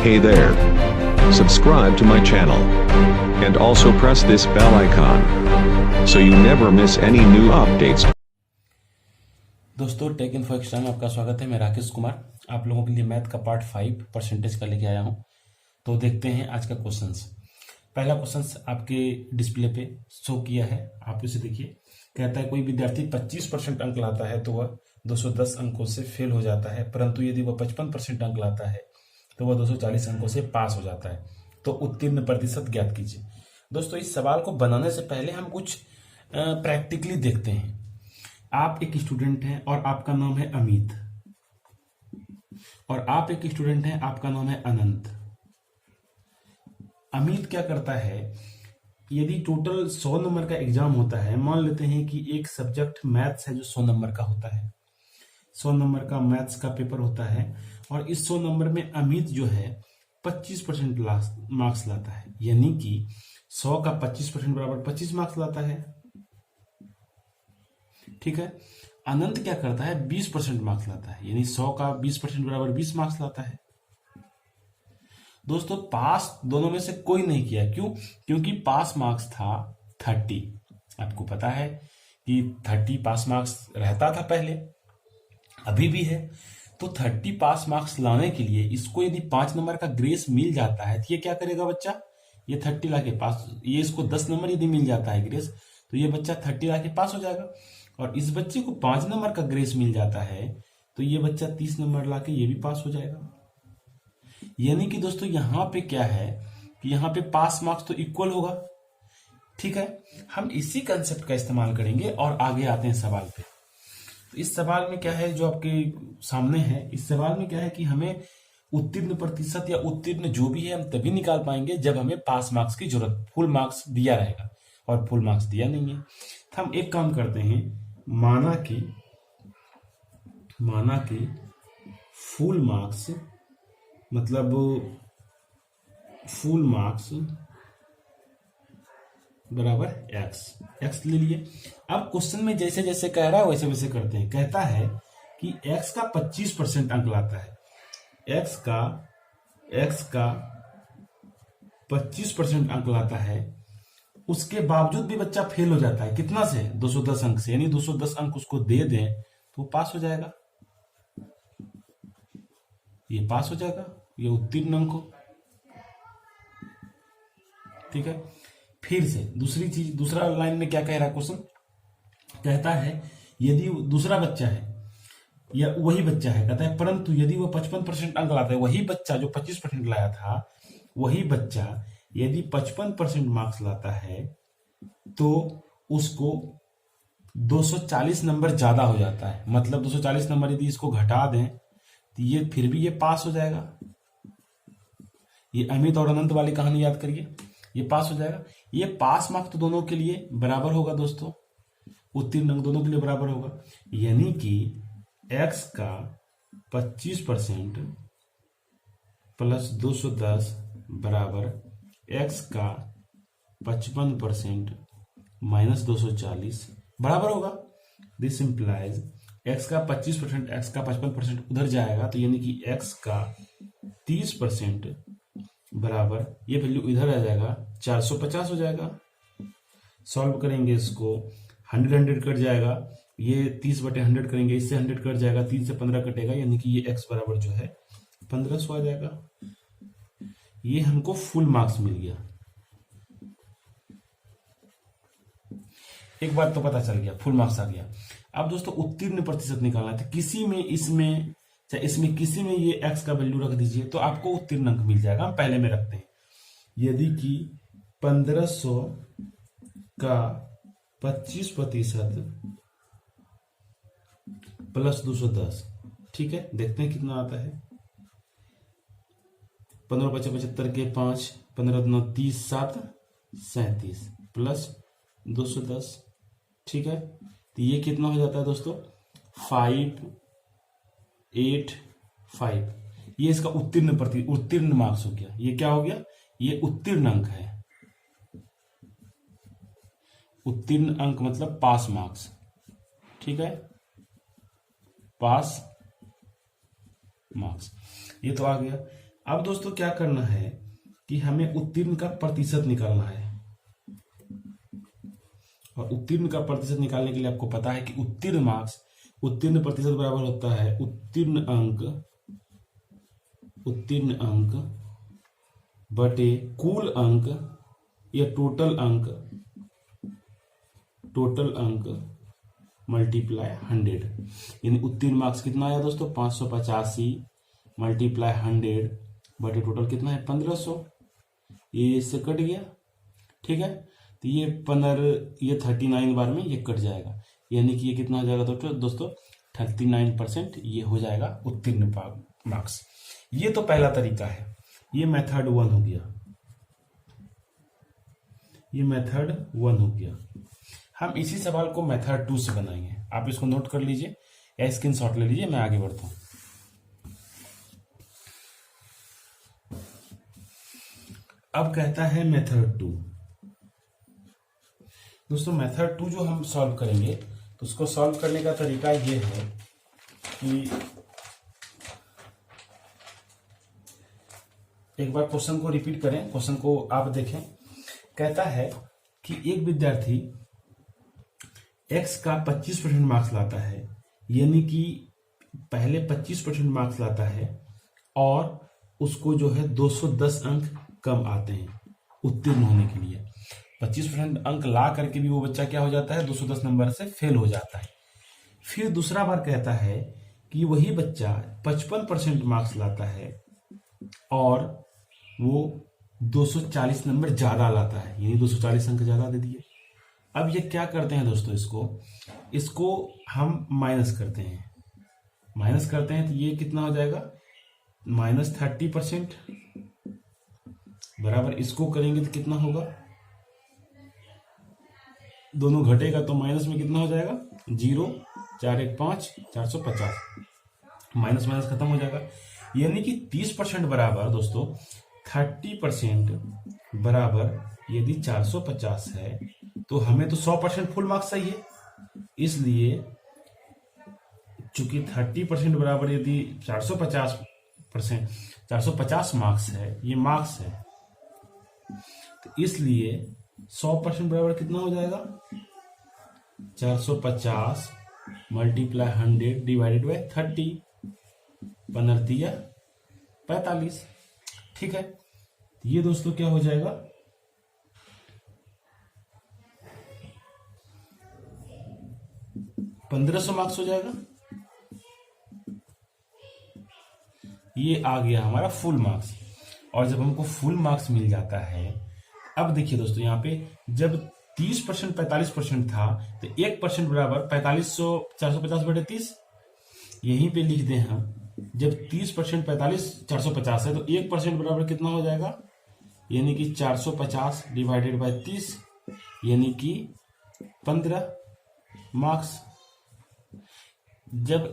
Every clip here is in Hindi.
Hey there. Subscribe to my channel. And also press this bell icon. So you never miss any new updates. दोस्तों टेक इन्फो एक्स्ट्रा में आपका स्वागत है। मैं राकेश कुमार आप लोगों के लिए मैथ का पार्ट 5 परसेंटेज का लेके आया हूं। तो देखते हैं आज का क्वेश्चंस। पहला क्वेश्चंस आपके डिस्प्ले पे शो किया है, आप इसे देखिए। कहता है कोई विद्यार्थी 25% अंक लाता है तो वह 210 अंकों से फेल हो जाता है, परंतु यदि वह 55% अंक लाता है तो वह 240 अंकों से पास हो जाता है। तो उत्तीर्ण प्रतिशत ज्ञात कीजिए। दोस्तों इस सवाल को बनाने से पहले हम कुछ प्रैक्टिकली देखते हैं। आप एक स्टूडेंट हैं और आपका नाम है अमित, और आप एक स्टूडेंट हैं, आपका नाम है अनंत। अमित क्या करता है, यदि टोटल 100 नंबर का एग्जाम होता है, मान लेते हैं कि एक सब्जेक्ट मैथ्स है जो 100 नंबर का होता है, 100 नंबर का मैथ्स का पेपर होता है, और इस 100 नंबर में अमित जो है 25% मार्क्स लाता है, यानी कि 100 का 25% बराबर 25 मार्क्स लाता है। ठीक है। अनंत क्या करता है, 20% मार्क्स लाता है, यानी 100 का 20% बराबर 20 मार्क्स लाता है। दोस्तों पास दोनों में से कोई नहीं किया, क्यों? क्योंकि पास मार्क्स था 30। आपको पता है कि 30 पास मार्क्स रहता था पहले, अभी भी है। तो 30 पास मार्क्स लाने के लिए इसको यदि 5 नंबर का ग्रेस मिल जाता है तो ये क्या करेगा बच्चा, ये 30 लाके पास, ये इसको 10 नंबर यदि मिल जाता है ग्रेस तो ये बच्चा 30 लाके पास हो जाएगा। और इस बच्चे को 5 नंबर का ग्रेस मिल जाता है तो ये बच्चा 30 नंबर लाके ये भी पास हो जाएगा। यानी कि दोस्तों यहां पे क्या है कि यहां पे पास मार्क्स तो इक्वल होगा। ठीक है, हम इसी कंसेप्ट का इस्तेमाल करेंगे और आगे आते हैं सवाल पे। तो इस सवाल में क्या है जो आपके सामने है, इस सवाल में क्या है कि हमें उत्तीर्ण प्रतिशत या उत्तीर्ण जो भी है हम तभी निकाल पाएंगे जब हमें पास मार्क्स की जरूरत, फुल मार्क्स दिया रहेगा, और फुल मार्क्स दिया नहीं है। तो हम एक काम करते हैं, माना कि फुल मार्क्स मतलब फुल मार्क्स बराबर एक्स ले लिए। अब क्वेश्चन में जैसे जैसे कह रहा है वैसे वैसे करते हैं। कहता है कि x का 25% अंक लाता है, x का 25% अंक लाता है, उसके बावजूद भी बच्चा फेल हो जाता है। कितना से? 210 अंक से, यानी 210 अंक उसको दे दें तो पास हो जाएगा, ये पास हो जाएगा, ये उत्तीर्ण अंक हो। ठीक है। फिर से दूसरी चीज, दूसरा लाइन में क्या कह रहा है क्वेश्चन, कहता है यदि दूसरा बच्चा है या वही बच्चा है, कहता है परंतु यदि वो 55% अंक लाता है, वही बच्चा जो 25% लाया था, वही बच्चा यदि 55% मार्क्स लाता है तो उसको 240 नंबर ज्यादा हो जाता है। मतलब 240 नंबर यदि इसको घटा दें तो ये फिर भी ये पास हो जाएगा। ये अमित और अनंत वाली कहानी याद करिए, ये पास हो जाएगा। ये पास मार्क्स तो दोनों के लिए बराबर होगा दोस्तों, उत्तीर्ण अंक दोनों के लिए बराबर होगा। यानी कि x का 25% प्लस 210 बराबर x का 55% माइनस 240 बराबर होगा। दिस इंप्लाइज x का 25%, x का 55% उधर जाएगा, तो यानी कि x का 30% बराबर ये वैल्यू इधर आ जाएगा, 450 हो जाएगा। सॉल्व करेंगे इसको, 100 कट जाएगा, ये 30/100 करेंगे, इससे 100 कट जाएगा, 3 से 15 कटेगा, यानी कि ये x बराबर जो है 1500 आ जाएगा। ये हमको फुल मार्क्स मिल गया। एक बात तो पता चल गया, फुल मार्क्स आ गया। अब दोस्तों उत्तीर्ण प्रतिशत निकालना था, किसी में इसमें चाहे इसमें किसी में ये x का वैल्यू रख दीजिए तो आपको उत्तीर्ण अंक मिल जाएगा। हम पहले में रखते हैं, यदि कि 1500 का 25% प्लस 210, ठीक है, देखते हैं कितना आता है। 15 × 75 के 5, 15 × 9 30, 7 37 प्लस 210, ठीक है, तो ये कितना हो जाता है दोस्तों, 585। ये इसका उत्तीर्ण मार्क्स हो गया। ये क्या हो गया, ये उत्तीर्ण अंक है। उत्तीर्ण अंक मतलब पास मार्क्स। ठीक है, पास मार्क्स, ये तो आ गया। अब दोस्तों क्या करना है कि हमें उत्तीर्ण का प्रतिशत निकालना है, और उत्तीर्ण का प्रतिशत निकालने के लिए आपको पता है कि उत्तीर्ण प्रतिशत बराबर होता है उत्तीर्ण अंक बटे कुल अंक या टोटल अंक मल्टीप्लाई 100। यानी उत्तीर्ण मार्क्स कितना आया दोस्तों 585 मल्टीप्लाई 100 बटे टोटल कितना है 1500। ये इससे कट गया, ठीक है। तो ये 39 बार में ये कट जाएगा, यानी कि ये कितना हो जाएगा दोस्तों 39% ये हो जाएगा उत्तीर्ण मार्क्स। ये तो पहला तरीका है, ये मेथड 1 हो गया, ये मेथड 1 हो गया। हम इसी सवाल को मेथड 2 से बनाएंगे। आप इसको नोट कर लीजिए या स्क्रीनशॉट ले लीजिए, मैं आगे बढ़ता हूं। अब कहता है मेथड 2। दोस्तों मेथड 2 जो हम सॉल्व करेंगे तो उसको सॉल्व करने का तरीका ये है कि एक बार क्वेश्चन को रिपीट करें, क्वेश्चन को आप देखें। कहता है कि एक विद्यार्थी x का 25% मार्क्स लाता है, यानी कि पहले 25% मार्क्स लाता है और उसको जो है 210 अंक कम आते हैं उत्तीर्ण होने के लिए। 25% अंक ला करके भी वो बच्चा क्या हो जाता है 210 नंबर से फेल हो जाता है। फिर दूसरा बार कहता है कि वही बच्चा 55% मार्क्स लाता है और वो 240 नंबर ज्यादा लाता है, यानी 240 अंक ज्यादा दे दिए। अब ये क्या करते हैं दोस्तों, इसको हम माइनस करते हैं तो ये कितना हो जाएगा -30% बराबर इसको करेंगे तो कितना होगा, दोनों घटेगा तो माइनस में कितना हो जाएगा 0 4 1 5 450, माइनस खत्म हो जाएगा। यानी कि 30% बराबर दोस्तों 30% बराबर यदि 450 है तो हमें तो 100% फुल मार्क्स चाहिए, इसलिए चूंकि 30% बराबर यदि 450 मार्क्स है, ये मार्क्स है, तो इसलिए 100% बराबर कितना हो जाएगा 450 मल्टीप्लाई 100 डिवाइडेड बाय 30, 45। ठीक है, ये दोस्तों क्या हो जाएगा 1500 मार्क्स हो जाएगा। ये आ गया हमारा फुल मार्क्स। और जब हमको फुल मार्क्स मिल जाता है, अब देखिए दोस्तों यहाँ पे जब 30% 45% था तो 1% बराबर 450 बटे 30, यहीं पे लिख दें हम। जब 30% 450 है तो 1% बराबर कितना हो जाएगा, यानी कि 450 डिवाइडेड बाय 30, यानी कि 15 मार्क्स। जब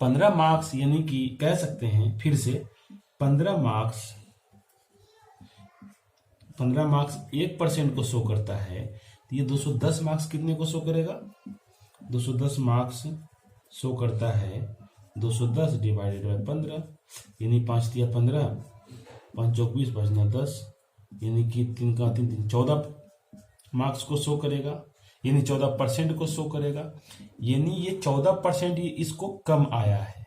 15 मार्क्स यानी कि कह सकते हैं फिर से 15 मार्क्स 1% को शो करता है, तो ये 210 मार्क्स कितने को शो करेगा, 210 मार्क्स शो करता है 210 डिवाइडेड बाय 15, यानी 5 तिया 15, 5 चौक 20, 5 9 10, यानी कि 3 का 3 14 मार्क्स को शो करेगा, यानी 14% को शो करेगा। यानी ये 14% ये इसको कम आया है,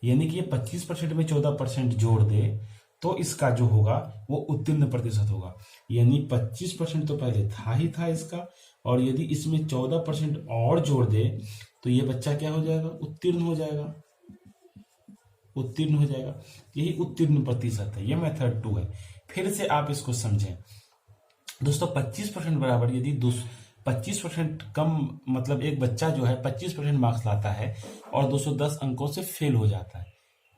यानी कि ये 25% में 14% जोड़ दे तो इसका जो होगा वो उत्तीर्ण प्रतिशत होगा। यानी 25% तो पहले था ही था इसका, और यदि इसमें 14% और जोड़ दे तो ये बच्चा क्या हो जाएगा, उत्तीर्ण हो जाएगा। यही उत्तीर्ण प्रतिशत है, ये मेथड 2 है। फिर से आप इसको समझें दोस्तों, 25% बराबर यदि 25% कम, मतलब एक बच्चा जो है 25% मार्क्स लाता है और 210 अंकों से फेल हो जाता है,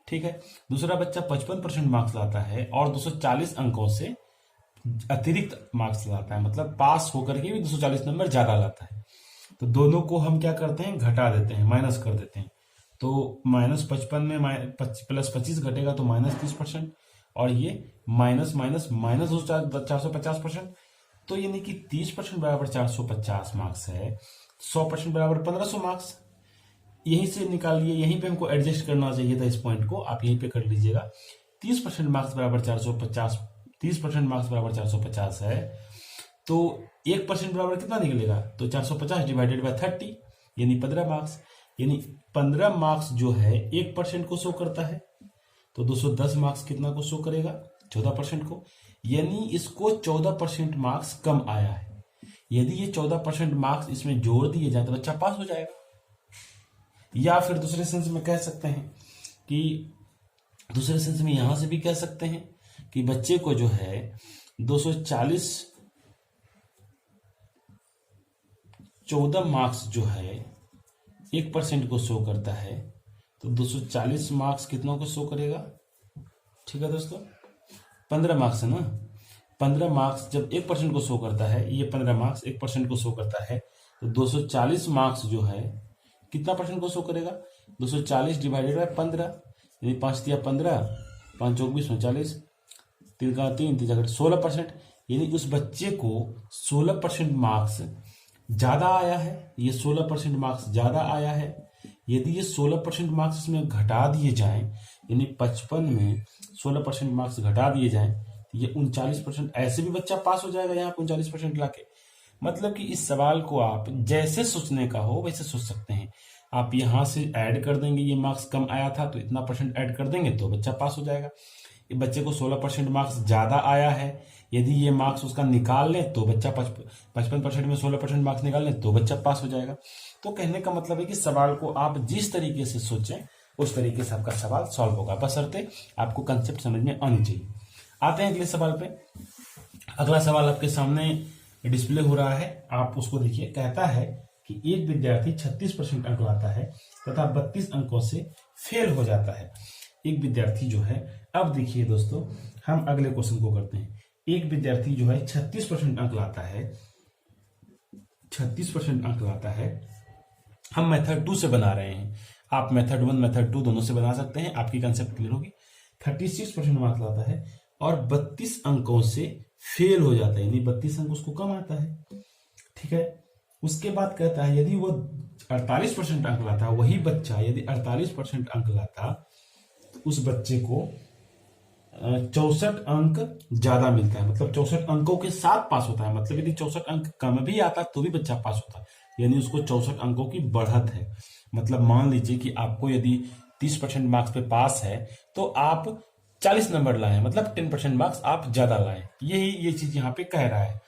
ठीक है। दूसरा बच्चा 55% मार्क्स लाता है और 240 अंकों से अतिरिक्त मार्क्स लाता है, मतलब पास होकर के भी 240 नंबर ज्यादा लाता है। तो दोनों को हम क्या करते हैं, घटा देते हैं, माइनस कर देते हैं। तो -55 में +25 घटेगा तो -30%, और ये माइनस 450%। तो यानी कि 30% बराबर 450 मार्क्स है, 100% बराबर 1500 मार्क्स। यहीं से निकाल लिए, यहीं पे हमको एडजस्ट करना चाहिए था इस पॉइंट को, आप यहीं पे कर लीजिएगा। 30% मार्क्स बराबर 450, 30% मार्क्स बराबर 450 है, तो 1% बराबर कितना निकलेगा? तो 450 डिवाइडेड बाय 30 यानी 15 मार्क्स। यानी 15 मार्क्स जो है 1% को शो करता है, तो 210 मार्क्स कितना को शो करेगा? 14% को। यानी इसको 14% मार्क्स कम आया है। यदि ये 14% मार्क्स इसमें जोड़ दिए जाए तो बच्चा पास हो जाएगा। या फिर दूसरे सेंस में कह सकते हैं कि दूसरे सेंस में यहां से भी कह सकते हैं कि बच्चे को जो है 240 14 मार्क्स जो है 1% को शो करता है, तो 240 मार्क्स कितनों को शो करेगा? ठीक है दोस्तों, 15 मार्क्स है ना। 15 मार्क्स जब 1% को शो करता है, ये 15 मार्क्स 1% को शो करता है, तो 240 मार्क्स जो है कितना परसेंट को शो करेगा? 240 डिवाइडेड बाय 15 यानी 5 तिया 15, 5 चौक 20, 40, 3 का 3, 3 जगह 16%। यानी उस बच्चे को 16% मार्क्स ज्यादा आया है। ये 16% मार्क्स ज्यादा आया है। यदि ये 16% मार्क्स इसमें घटा दिए जाएं, यानी 55 में 16% मार्क्स घटा दिए जाएं, तो ये 39%, ऐसे भी बच्चा पास हो जाएगा यहाँ पे 39% लाके। मतलब कि इस सवाल को आप जैसे सोचने का हो वैसे सोच सकते हैं। आप यहां से ऐड कर देंगे, ये मार्क्स कम आया था तो इतना परसेंट ऐड कर देंगे तो बच्चा पास हो जाएगा। ये बच्चे को 16% मार्क्स ज्यादा आया है, यदि ये मार्क्स उसका निकाल लें तो बच्चा 55% में 16% मार्क्स निकाल लें तो बच्चा पास हो जाएगा। तो कहने का मतलब है कि सवाल को आप जिस तरीके से सोचें उस तरीके से आपका सवाल सॉल्व होगा, बशर्ते आपको कंसेप्ट समझ में आनी चाहिए। आते हैं अगले सवाल पे। अगला सवाल आपके सामने डिस्प्ले हो रहा है, आप उसको देखिए। कहता है कि एक विद्यार्थी 36% अंक लाता है तथा 32 अंकों से फेल हो जाता है। एक विद्यार्थी जो है, अब देखिए दोस्तों, हम अगले क्वेश्चन को करते हैं। एक विद्यार्थी जो है 36% अंक लाता है, 36% अंक लाता है। हम मेथड 2 से बना रहे हैं, आप मेथड 1 मेथड 2 दोनों से बना सकते हैं, आपकी कंसेप्ट क्लियर होगी। 36% मार्क्स लाता है और 32 अंकों से फेल हो जाता है, यानी 32 अंक उसको कम आता है। ठीक है, उसके बाद कहता है यदि वो 48% अंक लाता, वही बच्चा यदि 48% अंक लाता, तो उस बच्चे को 64 अंक ज्यादा मिलता है, मतलब 64 अंकों के साथ पास होता है। मतलब यदि 64 अंक कम भी आता तो भी बच्चा पास होता, यानी उसको 64 अंकों की बढ़त है। मतलब मान लीजिए कि आपको यदि 30% मार्क्स पे पास है तो आप 40 नंबर लाएं, मतलब 10% मार्क्स आप ज्यादा लाएं। यही ये चीज यहाँ पे कह रहा है।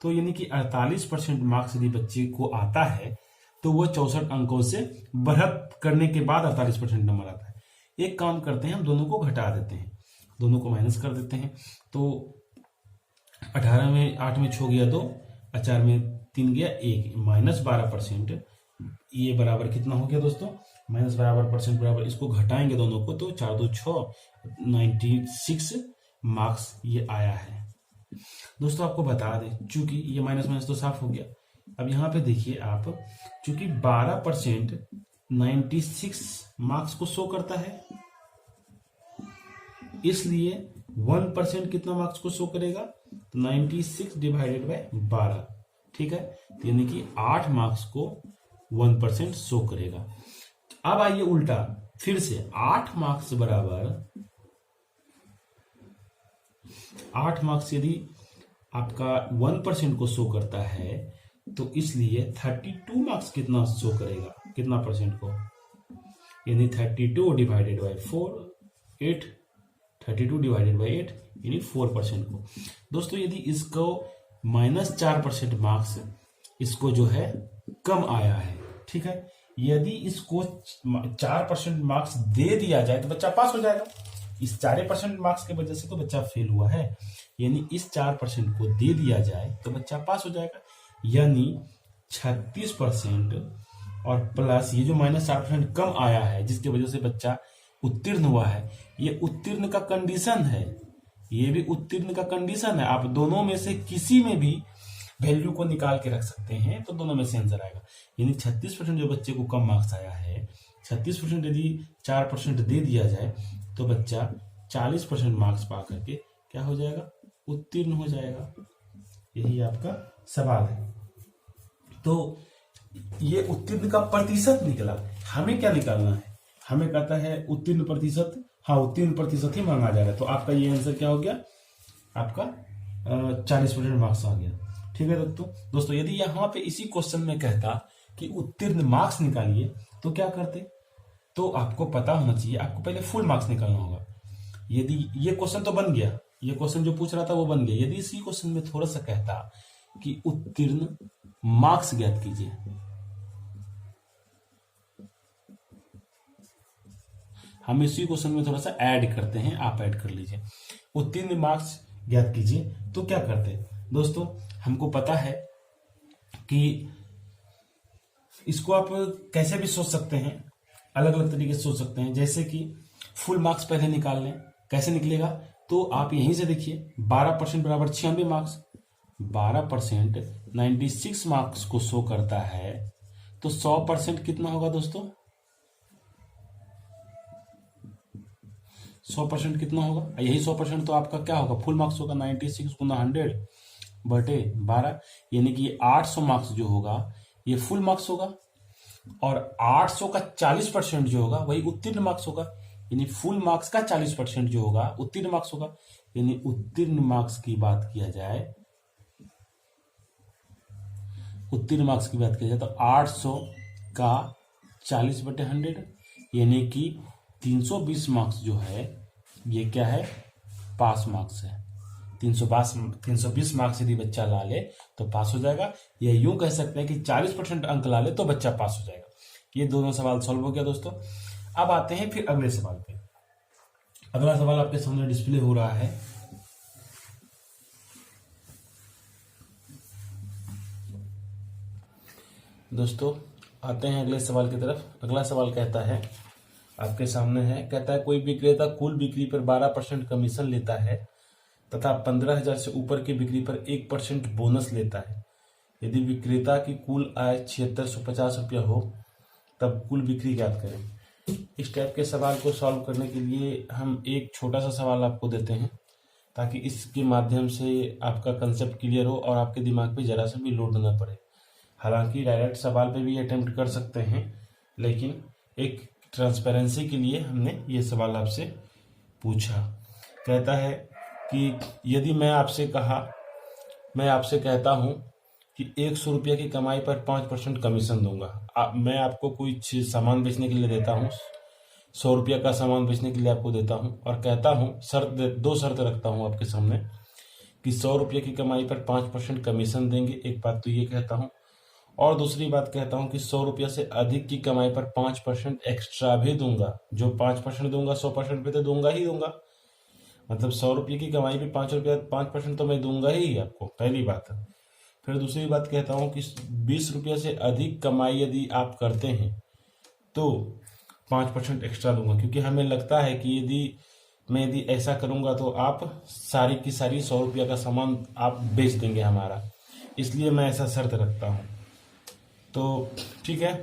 तो यानी कि 48% मार्क्स यदि बच्चे को आता है तो वो 64 अंकों से बढ़त करने के बाद 48% नंबर आता है। एक काम करते हैं, हम दोनों को घटा देते हैं, दोनों को माइनस कर देते हैं। तो 18 में 8 में 6 गया 2, 4 में 3 गया 1, माइनस 12%। ये बराबर कितना हो गया दोस्तों? माइनस बराबर परसेंट बराबर, इसको घटाएंगे दोनों को तो 4 2 6, 96 मार्क्स ये आया है। दोस्तों आपको बता दें, चूंकि ये माइनस माइनस तो साफ हो गया। अब यहाँ पे देखिए आप, चूंकि 12% 96 मार्क्स को शो करता है, इसलिए 1% कितना मार्क्स को शो करेगा? तो 96 डिवाइडेड बाय 12। ठीक है, तो यानी कि 8 मार्क्स को 1% शो करेगा। अब आइए उल्टा, फिर से 8 मार्क्स बराबर 8 मार्क्स यदि आपका 1% को शो करता है, तो इसलिए 32 मार्क्स कितना शो करेगा, कितना परसेंट को? यानी 32 डिवाइडेड बाय 4, 8, 32 डिवाइडेड बाय 8 यानी 4% को। दोस्तों यदि इसको -4% मार्क्स इसको जो है कम आया है, ठीक है, यदि इसको 4% मार्क्स दे दिया जाए तो बच्चा पास हो जाएगा। इस 4% मार्क्स की वजह से तो बच्चा फेल हुआ है, यानी इस 4% को दे दिया जाए तो बच्चा पास हो जाएगा। यानी 36% और प्लस ये जो -4% कम आया है जिसकी वजह से बच्चा उत्तीर्ण हुआ है, ये उत्तीर्ण का कंडीशन है, ये भी उत्तीर्ण का कंडीशन है। आप दोनों में से किसी में भी वैल्यू को निकाल के रख सकते हैं तो दोनों में से आंसर आएगा। यानी 36% जो बच्चे को कम मार्क्स आया है, 36% यदि 4% दे दिया जाए तो बच्चा 40% मार्क्स पा करके क्या हो जाएगा? उत्तीर्ण हो जाएगा। यही आपका सवाल है। तो ये उत्तीर्ण का प्रतिशत निकला, हमें क्या निकालना है? हमें कहता है उत्तीर्ण प्रतिशत, हाँ उत्तीर्ण प्रतिशत ही मांगा जा रहा है, तो आपका ये आंसर क्या हो गया, आपका 40% मार्क्स आ गया। ठीक है दोस्तों, यदि यहाँ पे इसी क्वेश्चन में कहता कि उत्तीर्ण मार्क्स निकालिए तो क्या करते, तो आपको पता होना चाहिए, आपको पहले फुल मार्क्स निकालना होगा। यदि ये क्वेश्चन तो बन गया, ये क्वेश्चन जो पूछ रहा था वो बन गया, यदि इसी क्वेश्चन में थोड़ा सा कहता कि उत्तीर्ण मार्क्स ज्ञात कीजिए, हम इसी क्वेश्चन में थोड़ा सा ऐड करते हैं, आप ऐड कर लीजिए, उत्तीर्ण मार्क्स ज्ञात कीजिए, तो क्या करते दोस्तों, हमको पता है कि इसको आप कैसे भी सोच सकते हैं, अलग अलग तरीके से सोच सकते हैं। जैसे कि फुल मार्क्स पहले निकाल लें, कैसे निकलेगा, तो आप यहीं से देखिए 12% बराबर 96 मार्क्स, 12% 96 मार्क्स को शो करता है, तो 100% कितना होगा दोस्तों, 100% कितना होगा, यही 100% तो आपका क्या होगा, फुल मार्क्स होगा, 96 गुना 100 बटे 12, यानी कि 800 मार्क्स जो होगा ये फुल मार्क्स होगा, और 800 का 40% जो होगा वही उत्तीर्ण मार्क्स होगा, यानी फुल मार्क्स का 40% जो होगा उत्तीर्ण मार्क्स होगा। यानी उत्तीर्ण मार्क्स की बात किया जाए, उत्तीर्ण मार्क्स की बात किया जाए तो 800 का 40/100 यानी कि 320 मार्क्स जो है ये क्या है, पास मार्क्स है। 320 मार्क्स यदि बच्चा ला ले तो पास हो जाएगा, या यूं कह सकते हैं कि 40% अंक ला ले तो बच्चा पास हो जाएगा। ये दोनों सवाल सॉल्व हो गया दोस्तों। अब आते हैं फिर अगले सवाल पे। अगला सवाल आपके सामने डिस्प्ले हो रहा है। दोस्तों आते हैं अगले सवाल की तरफ। अगला सवाल कहता है, आपके सामने है, कहता है कोई विक्रेता कुल बिक्री पर 12% कमीशन लेता है तथा 15,000 से ऊपर की बिक्री पर 1% बोनस लेता है। यदि विक्रेता की कुल आय 7650 रुपया हो तब कुल बिक्री ज्ञात करें। इस टाइप के सवाल को सॉल्व करने के लिए हम एक छोटा सा सवाल आपको देते हैं ताकि इसके माध्यम से आपका कंसेप्ट क्लियर हो और आपके दिमाग पे जरा सा भी लोड ना पड़े। हालांकि डायरेक्ट सवाल पे भी अटेम्प्ट कर सकते हैं, लेकिन एक ट्रांसपेरेंसी के लिए हमने ये सवाल आपसे पूछा। कहता है कि यदि मैं आपसे कहता हूं कि 100 रुपये की कमाई पर 5% कमीशन दूंगा। मैं आपको कोई चीज सामान बेचने के लिए देता हूं, 100 रुपये का सामान बेचने के लिए आपको देता हूं और कहता हूं दो शर्त रखता हूं आपके सामने कि 100 रुपये की कमाई पर 5% कमीशन देंगे। एक बात तो ये कहता हूं, और दूसरी बात कहता हूं कि 100 रुपये से अधिक की कमाई पर 5% एक्स्ट्रा भी दूंगा। जो 5% दूंगा 100% पे तो दूंगा ही दूंगा, मतलब 100 रुपये की कमाई पे 5% तो मैं दूंगा ही आपको, पहली बात है। फिर दूसरी बात कहता हूं कि 20 रुपये से अधिक कमाई यदि आप करते हैं तो 5% एक्स्ट्रा दूंगा, क्योंकि हमें लगता है कि यदि ऐसा करूंगा तो आप सारी की सारी 100 रुपये का सामान आप बेच देंगे हमारा, इसलिए मैं ऐसा शर्त रखता हूं। तो ठीक है,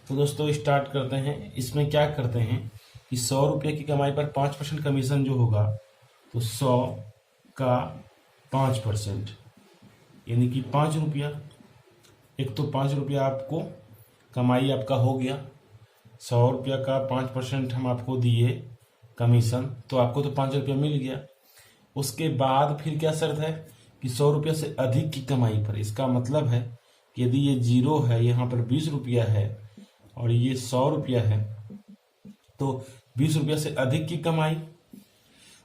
तो दोस्तों स्टार्ट करते हैं। इसमें क्या करते हैं कि 100 रुपये की कमाई पर 5% कमीशन जो होगा तो 100 का 5% यानी कि 5 रुपया। एक तो 5 रुपया आपको कमाई आपका हो गया, 100 रुपया का 5% हम आपको दिए कमीशन, तो आपको तो 5 रुपया मिल गया। उसके बाद फिर क्या शर्त है कि 100 रुपया से अधिक की कमाई पर, इसका मतलब है कि यदि ये 0 है, यहाँ पर 20 रुपया है और ये 100 रुपया है, तो 20 रुपया से अधिक की कमाई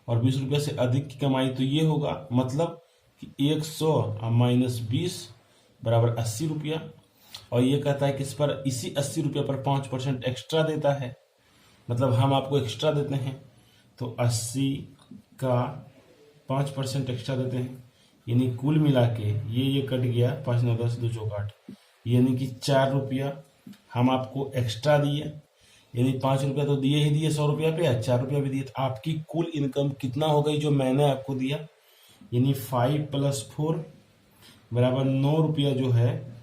और 20 रुपया से अधिक की कमाई तो ये होगा, मतलब कि 100 माइनस 20 बराबर 80 रुपया। और ये कहता है कि इसी 80 रुपया पर 5% एक्स्ट्रा देता है, मतलब हम आपको एक्स्ट्रा देते हैं, तो 80 का 5% एक्स्ट्रा देते हैं, यानी कुल मिला के ये कट गया, 5 9 10 2 4 8, यानी कि 4 रुपया हम आपको एक्स्ट्रा दिए। यानी 5 रुपया तो दिए ही दिए 100 रुपया पे, 4 रुपया भी दिए, तो आपकी कुल इनकम कितना हो गई जो मैंने आपको दिया, यानी 5 + 4 बराबर 9 रुपया जो है,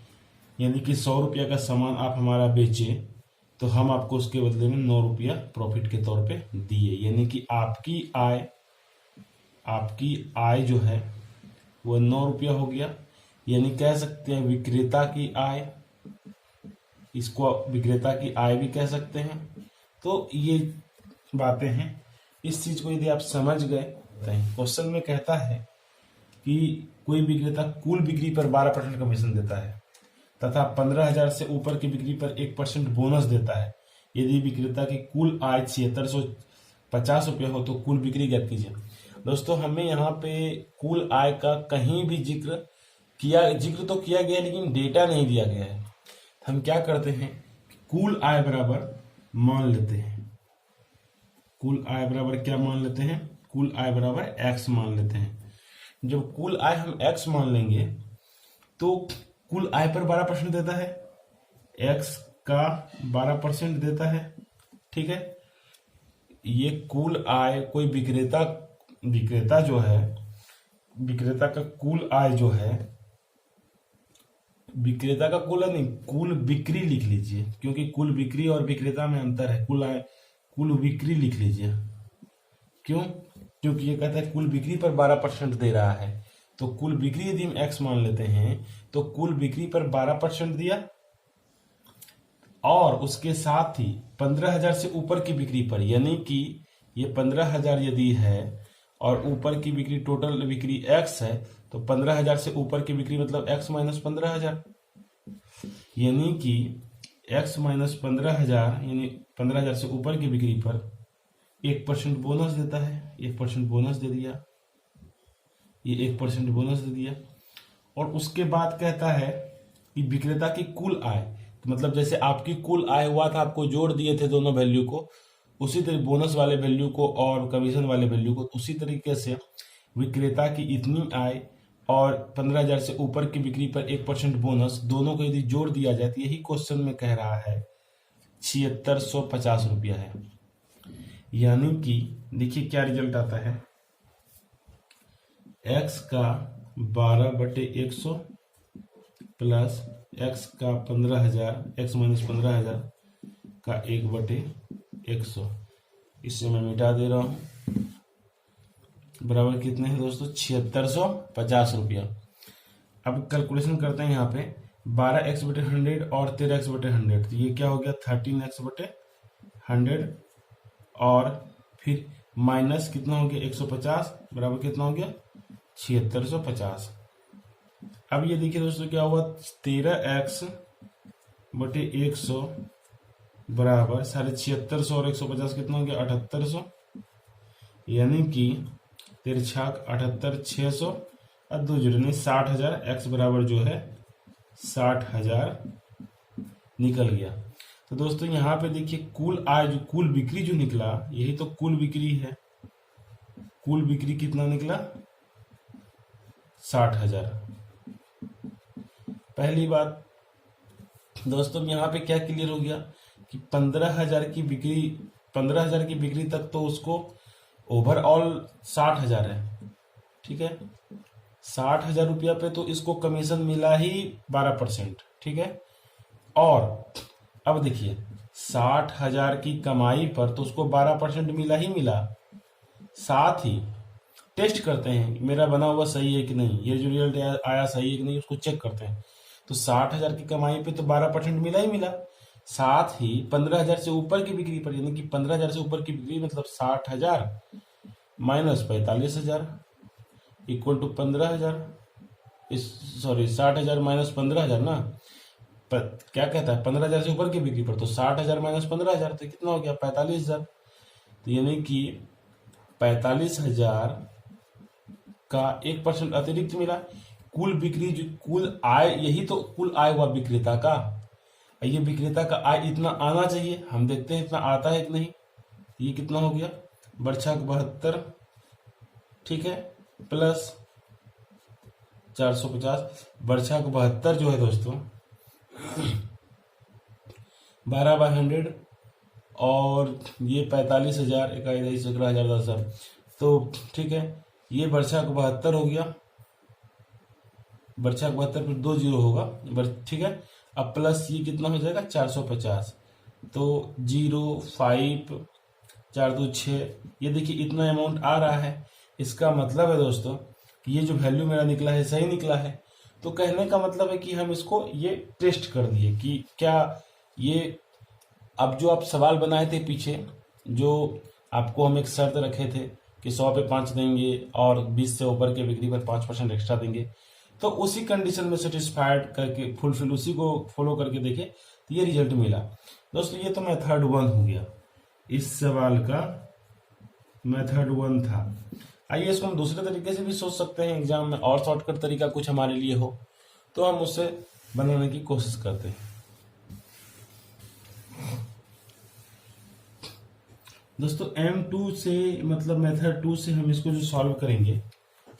यानी कि 100 रुपया का सामान आप हमारा बेचे तो हम आपको उसके बदले में 9 रुपया प्रॉफिट के तौर पे दिए। यानी कि आपकी आय जो है वो 9 रुपया हो गया। यानी कह सकते हैं विक्रेता की आय इसको विक्रेता की आय भी कह सकते हैं। तो ये बातें हैं। इस चीज को यदि आप समझ गए तो क्वेश्चन में कहता है कि कोई विक्रेता कुल बिक्री पर 12% कमीशन देता है तथा 15,000 से ऊपर की बिक्री पर 1% बोनस देता है। यदि विक्रेता की कुल आय 7650 रुपये हो तो कुल बिक्री ज्ञात कीजिए। दोस्तों, हमें यहाँ पे कुल आय का कहीं भी जिक्र तो किया गया लेकिन डेटा नहीं दिया गया है। हम क्या करते हैं, कुल आय बराबर मान लेते हैं। कुल आय बराबर क्या मान लेते हैं? कुल आय बराबर x मान लेते हैं। जब कुल आय हम x मान लेंगे तो कुल आय पर 12% देता है, x का 12% देता है। ठीक है, ये कुल आय कोई विक्रेता जो है, विक्रेता का कुल आय जो है, विक्रेता का कुल नहीं, कुल बिक्री लिख लीजिए, क्योंकि कुल बिक्री और विक्रेता में अंतर है। कुल आय कुल बिक्री लिख लीजिए। क्यों? क्योंकि ये कहता है कुल बिक्री पर 12% दे रहा है। तो कुल बिक्री यदि हम x मान लेते हैं तो कुल बिक्री पर 12% दिया और उसके साथ ही 15,000 से ऊपर की बिक्री पर, यानी कि ये 15,000 यदि है और ऊपर की बिक्री, टोटल बिक्री x है, तो 15,000 से ऊपर की बिक्री मतलब x माइनस 15,000, यानी कि x माइनस 15,000 यानी 15,000 से ऊपर की बिक्री पर 1% बोनस देता है। 1% बोनस दे दिया, ये 1% बोनस दे दिया। और उसके बाद कहता है कि विक्रेता की कुल आय, तो मतलब जैसे आपकी कुल आय हुआ था, आपको जोड़ दिए थे दोनों वैल्यू को, उसी तरह बोनस वाले वैल्यू को और कमीशन वाले वैल्यू को, उसी तरीके से विक्रेता की इतनी आय और 15,000 से ऊपर की बिक्री पर 1% बोनस, दोनों को यदि जोड़ दिया जाए तो यही क्वेश्चन में कह रहा है 7650 रुपया है। यानी कि देखिए क्या रिजल्ट आता है, x का 12/100 प्लस x का 15,000, x माइनस 15,000 का 1/100, इससे मैं मिटा दे रहा हूं, बराबर कितने हैं दोस्तों? 7650 रुपया। अब कैलकुलेशन करते हैं यहाँ पे 12x/100 और 13x/100, तो ये क्या हो गया 13x/100 और फिर माइनस कितना हो गया 150, बराबर कितना हो गया 7650। अब ये देखिए दोस्तों क्या हुआ, 13x/100 बराबर 7650 और 150 कितना हो गया 7800, यानी कि 78,600 और 2 जीरो 60,000, x बराबर जो है 60,000 निकल गया। तो दोस्तों यहाँ पे देखिए कुल आय, जो कुल बिक्री जो निकला, यही तो कुल बिक्री है। कुल बिक्री कितना निकला 60,000। पहली बात दोस्तों यहाँ पे क्या क्लियर हो गया कि 15,000 की बिक्री तक तो उसको ओवरऑल 60,000 है। ठीक है, 60,000 रुपया पे तो इसको कमीशन मिला ही 12%। ठीक है, और अब देखिए 60,000 की कमाई पर तो उसको 12% मिला ही मिला। साथ ही टेस्ट करते हैं मेरा बना हुआ सही है कि नहीं, ये जो रिजल्ट आया सही है कि नहीं, उसको चेक करते हैं। तो 60,000 की कमाई पे तो 12% मिला ही मिला। साथ ही 15,000 से ऊपर की बिक्री पर, यानी कि 15,000 से ऊपर की बिक्री मतलब 60,000 minus 45,000 equal to 15,000, sorry 60,000 minus 15,000 ना, क्या कहता है 15,000 से ऊपर की बिक्री पर तो 60,000 माइनस 15,000 तो कितना हो गया 45,000। तो यानी कि 45,000 का 1% अतिरिक्त मिला। कुल बिक्री जो कुल आय, यही तो कुल आय हुआ विक्रेता का। ये विक्रेता का आय इतना आना चाहिए, हम देखते हैं इतना आता है कि नहीं। ये कितना हो गया बरछक 72, ठीक है, प्लस 450, बरछक 72 जो है दोस्तों 12/100 और ये 45,000, 11,000 तो ठीक है, ये बरछक 72 हो गया, बरछक 72 फिर 2 जीरो होगा, ठीक है। अब प्लस ये कितना हो जाएगा 450, तो 0 5 4 2 6, ये देखिए इतना अमाउंट आ रहा है। इसका मतलब है दोस्तों कि ये जो वैल्यू मेरा निकला है सही निकला है। तो कहने का मतलब है कि हम इसको ये टेस्ट कर दिए कि क्या ये अब जो आप सवाल बनाए थे पीछे, जो आपको हम एक शर्त रखे थे कि 100 पे 5 देंगे और 20 से ऊपर के बिक्री पर 5% एक्स्ट्रा देंगे, तो उसी कंडीशन में सेटिस्फाइड करके फुलफिल उसी को फॉलो करके देखे तो ये रिजल्ट मिला। दोस्तों ये तो मेथड 1 हो गया, इस सवाल का मेथड 1 था। आइए इसको हम दूसरे तरीके से भी सोच सकते हैं, एग्जाम में और शॉर्टकट तरीका कुछ हमारे लिए हो तो हम उससे बनाने की कोशिश करते हैं। दोस्तों M2 से मतलब मेथड 2 से हम इसको जो सॉल्व करेंगे,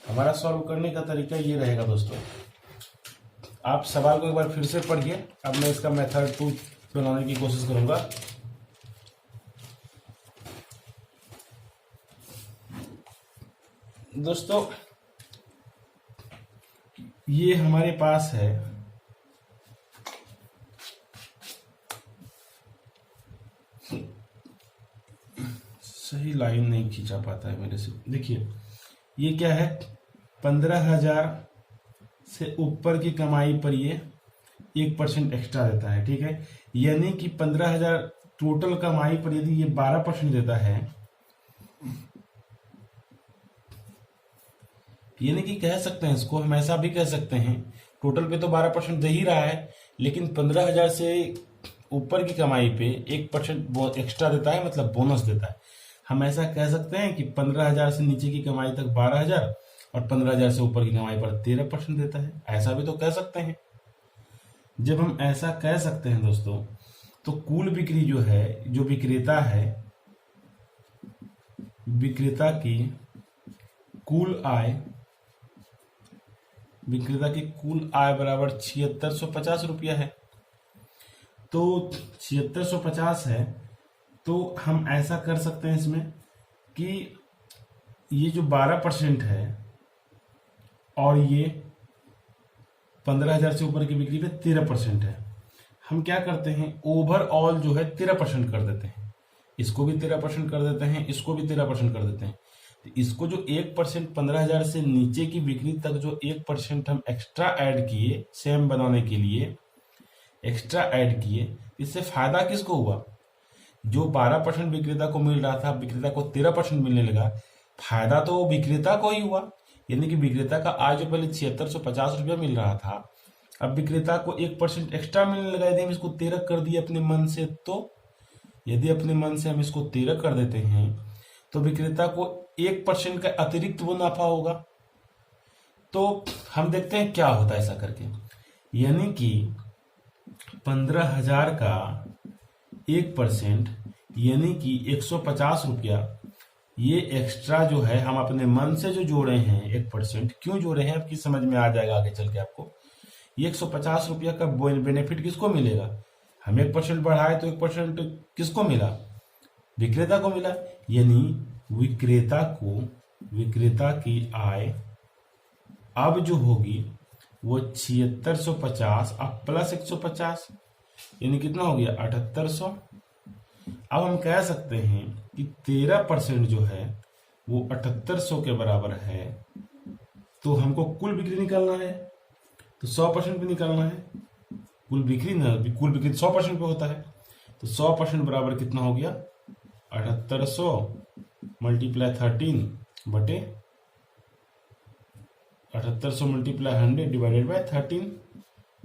हमारा सॉल्व करने का तरीका ये रहेगा। दोस्तों आप सवाल को एक बार फिर से पढ़िए, अब मैं इसका मेथड 2 बनाने की कोशिश करूंगा। दोस्तों ये हमारे पास है सही लाइन नहीं खींचा पाता है मेरे से। देखिए ये क्या है, 15,000 से ऊपर की कमाई पर ये 1% एक्स्ट्रा देता है। ठीक है, यानी कि 15,000 टोटल कमाई पर यदि ये 12% देता है, यानी कि कह सकते हैं इसको हम ऐसा भी कह सकते हैं, टोटल पे तो 12% दे ही रहा है, लेकिन 15,000 से ऊपर की कमाई पे 1% एक्स्ट्रा देता है, मतलब बोनस देता है। हम ऐसा कह सकते हैं कि 15,000 से नीचे की कमाई तक 12,000 और 15,000 से ऊपर की कमाई पर 13% देता है, ऐसा भी तो कह सकते हैं। जब हम ऐसा कह सकते हैं दोस्तों, तो कुल बिक्री जो है, जो विक्रेता है, विक्रेता की कुल आय, विक्रेता की कुल आय बराबर 7650 रुपया है। तो 7650 है, तो हम ऐसा कर सकते हैं इसमें कि ये जो 12% है और ये 15,000 से ऊपर की बिक्री पे 13% है, हम क्या करते हैं, ओवरऑल जो है 13% कर देते हैं, इसको भी 13% कर देते हैं, इसको भी 13% कर देते हैं। तो इसको जो 1% 15,000 से नीचे की बिक्री तक जो 1% हम एक्स्ट्रा ऐड किए, सेम बनाने के लिए एक्स्ट्रा ऐड किए, इससे फायदा किसको हुआ, जो 12% विक्रेता को मिल रहा था, विक्रेता को 13% मिलने लगा, फायदा तो विक्रेता को ही हुआ। यानी कि विक्रेता का आज जो पहले 7650 रुपया मिल रहा था, अब विक्रेता को 1% एक्स्ट्रा मिलने लगा। यदि हम इसको 13 कर दिए अपने मन से, तो यदि अपने मन से हम इसको 13 कर देते हैं तो विक्रेता को 1% का अतिरिक्त मुनाफा होगा। तो हम देखते हैं क्या होता है ऐसा करके, यानी कि 15,000 का 1% यानी कि 150 रुपया, ये एक्स्ट्रा जो है हम अपने मन से जो जोड़े हैं 1%, क्यों जोड़े हैं आपकी समझ में आ जाएगा आगे चल के आपको। ये 150 रुपया का बेनिफिट किसको मिलेगा, हम 1% बढ़ाए तो 1% किसको मिला, विक्रेता को मिला। यानी विक्रेता को, विक्रेता की आय अब जो होगी वो 7650 अब प्लस 150, यानी कितना हो गया 7800। अब हम कह सकते हैं कि 13% जो है वो 7800 के बराबर है। तो हमको कुल बिक्री निकालना है, तो 100% भी निकालना है। कुल बिक्री ना, कुल बिक्री 100% पे होता है, तो 100% बराबर कितना हो गया 7800 मल्टीप्लाई 13 बटे 7800 मल्टीप्लाई 100 डिवाइडेड बाय 13,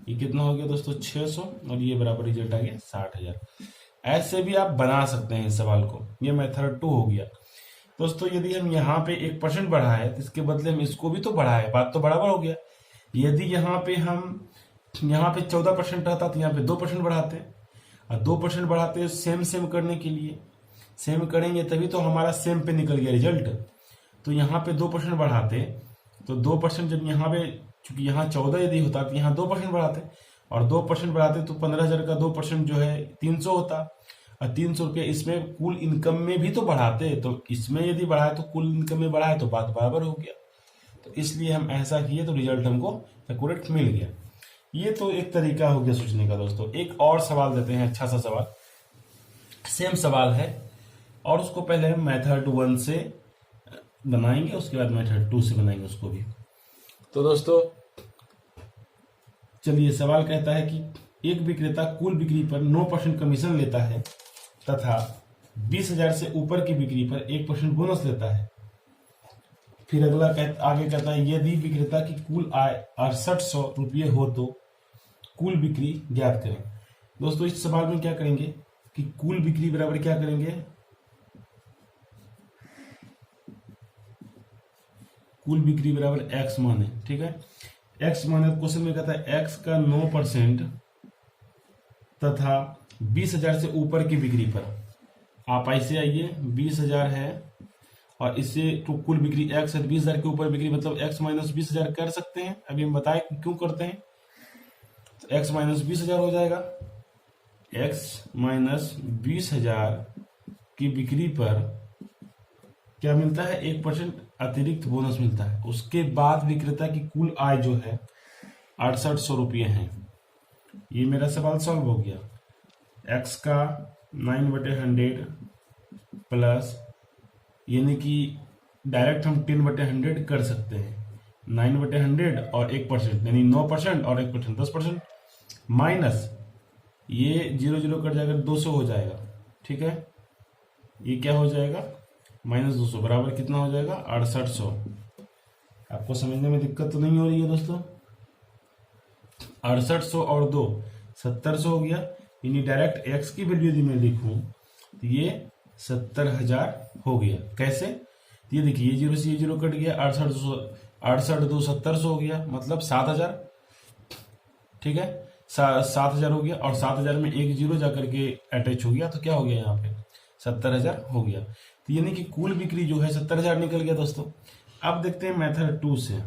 ये कितना हो गया दोस्तों 600, और ये बराबर रिजल्ट आ गया 60,000। ऐसे भी आप बना सकते हैं इस सवाल को, ये मेथड 2 हो गया। दोस्तों यदि हम यहाँ पे 1% बढ़ाए तो इसके बदले हम इसको भी तो बढ़ाए, बात तो बराबर हो गया। यदि यहाँ पे हम यहाँ पे 14% रहता तो यहाँ पे 2% बढ़ाते, और 2% बढ़ाते सेम सेम करने के लिए, सेम करेंगे तभी तो हमारा सेम पे निकल गया रिजल्ट। तो यहाँ पे 2% बढ़ाते, तो 2% जब यहाँ पे, चूंकि यहाँ 14 यदि होता तो यहाँ 2% बढ़ाते, और 2% बढ़ाते तो 15,000 का 2% जो है 300 होता, और 300 रुपया इसमें कुल इनकम में भी तो बढ़ाते, तो इसमें यदि बढ़ाए तो कुल इनकम में बढ़ाए तो बात बराबर हो गया। तो इसलिए हम ऐसा किए तो रिजल्ट हमको एक्यूरेट मिल गया। ये तो एक तरीका हो गया सोचने का। दोस्तों एक और सवाल देते हैं, अच्छा सा सवाल, सेम सवाल है, और उसको पहले हम मेथड 1 से बनाएंगे, उसके बाद मेथड 2 से बनाएंगे उसको भी। तो दोस्तों चलिए, सवाल कहता है कि एक विक्रेता कुल बिक्री पर 9% कमीशन लेता है तथा 20,000 से ऊपर की बिक्री पर 1% बोनस लेता है। फिर अगला आगे कहता है यदि विक्रेता की कुल आय 6800 रुपये हो तो कुल बिक्री ज्ञात करें। दोस्तों इस सवाल में क्या करेंगे कि कुल बिक्री बराबर क्या करेंगे, कुल बिक्री बराबर एक्स माने, ठीक है। एक्स माने क्वेश्चन में कहता है एक्स का 9% तथा 20,000 से ऊपर की बिक्री पर, आप ऐसे आइए 20,000 है और इससे तो कुल बिक्री एक्स है, 20,000 के ऊपर बिक्री मतलब एक्स माइनस 20,000 कर सकते हैं। अभी हम बताएं क्यों करते हैं। तो एक्स माइनस 20,000 हो जाएगा, एक्स माइनस 20,000 की बिक्री पर क्या मिलता है, 1% अतिरिक्त बोनस मिलता है। उसके बाद विक्रेता की कुल आय जो है 6800 रुपये है। ये मेरा सवाल सॉल्व हो गया। एक्स का 9/100 प्लस, यानी कि डायरेक्ट हम 10/100 कर सकते हैं, 9/100 और 1% यानी 9% और 1% 10%, माइनस ये 0 कट जाएगा 200 हो जाएगा, ठीक है। ये क्या हो जाएगा -200 बराबर कितना हो जाएगा 6800। आपको समझने में दिक्कत तो नहीं हो रही है दोस्तों। 6800 और 2 1700 हो गया, यानी डायरेक्ट एक्स की वैल्यू यदि मैं लिखूं तो ये 70,000 हो गया। कैसे, ये देखिए ये 0 से ये 0 कट गया, 68 2 1700 हो गया मतलब 7,000, ठीक है। 7,000 हो गया और 7,000 में एक 0 जाकर के अटैच हो गया तो क्या हो गया यहाँ पे 70,000 हो गया। तो यानी कि कुल बिक्री जो है 70,000 निकल गया दोस्तों। अब देखते हैं मेथड 2 से।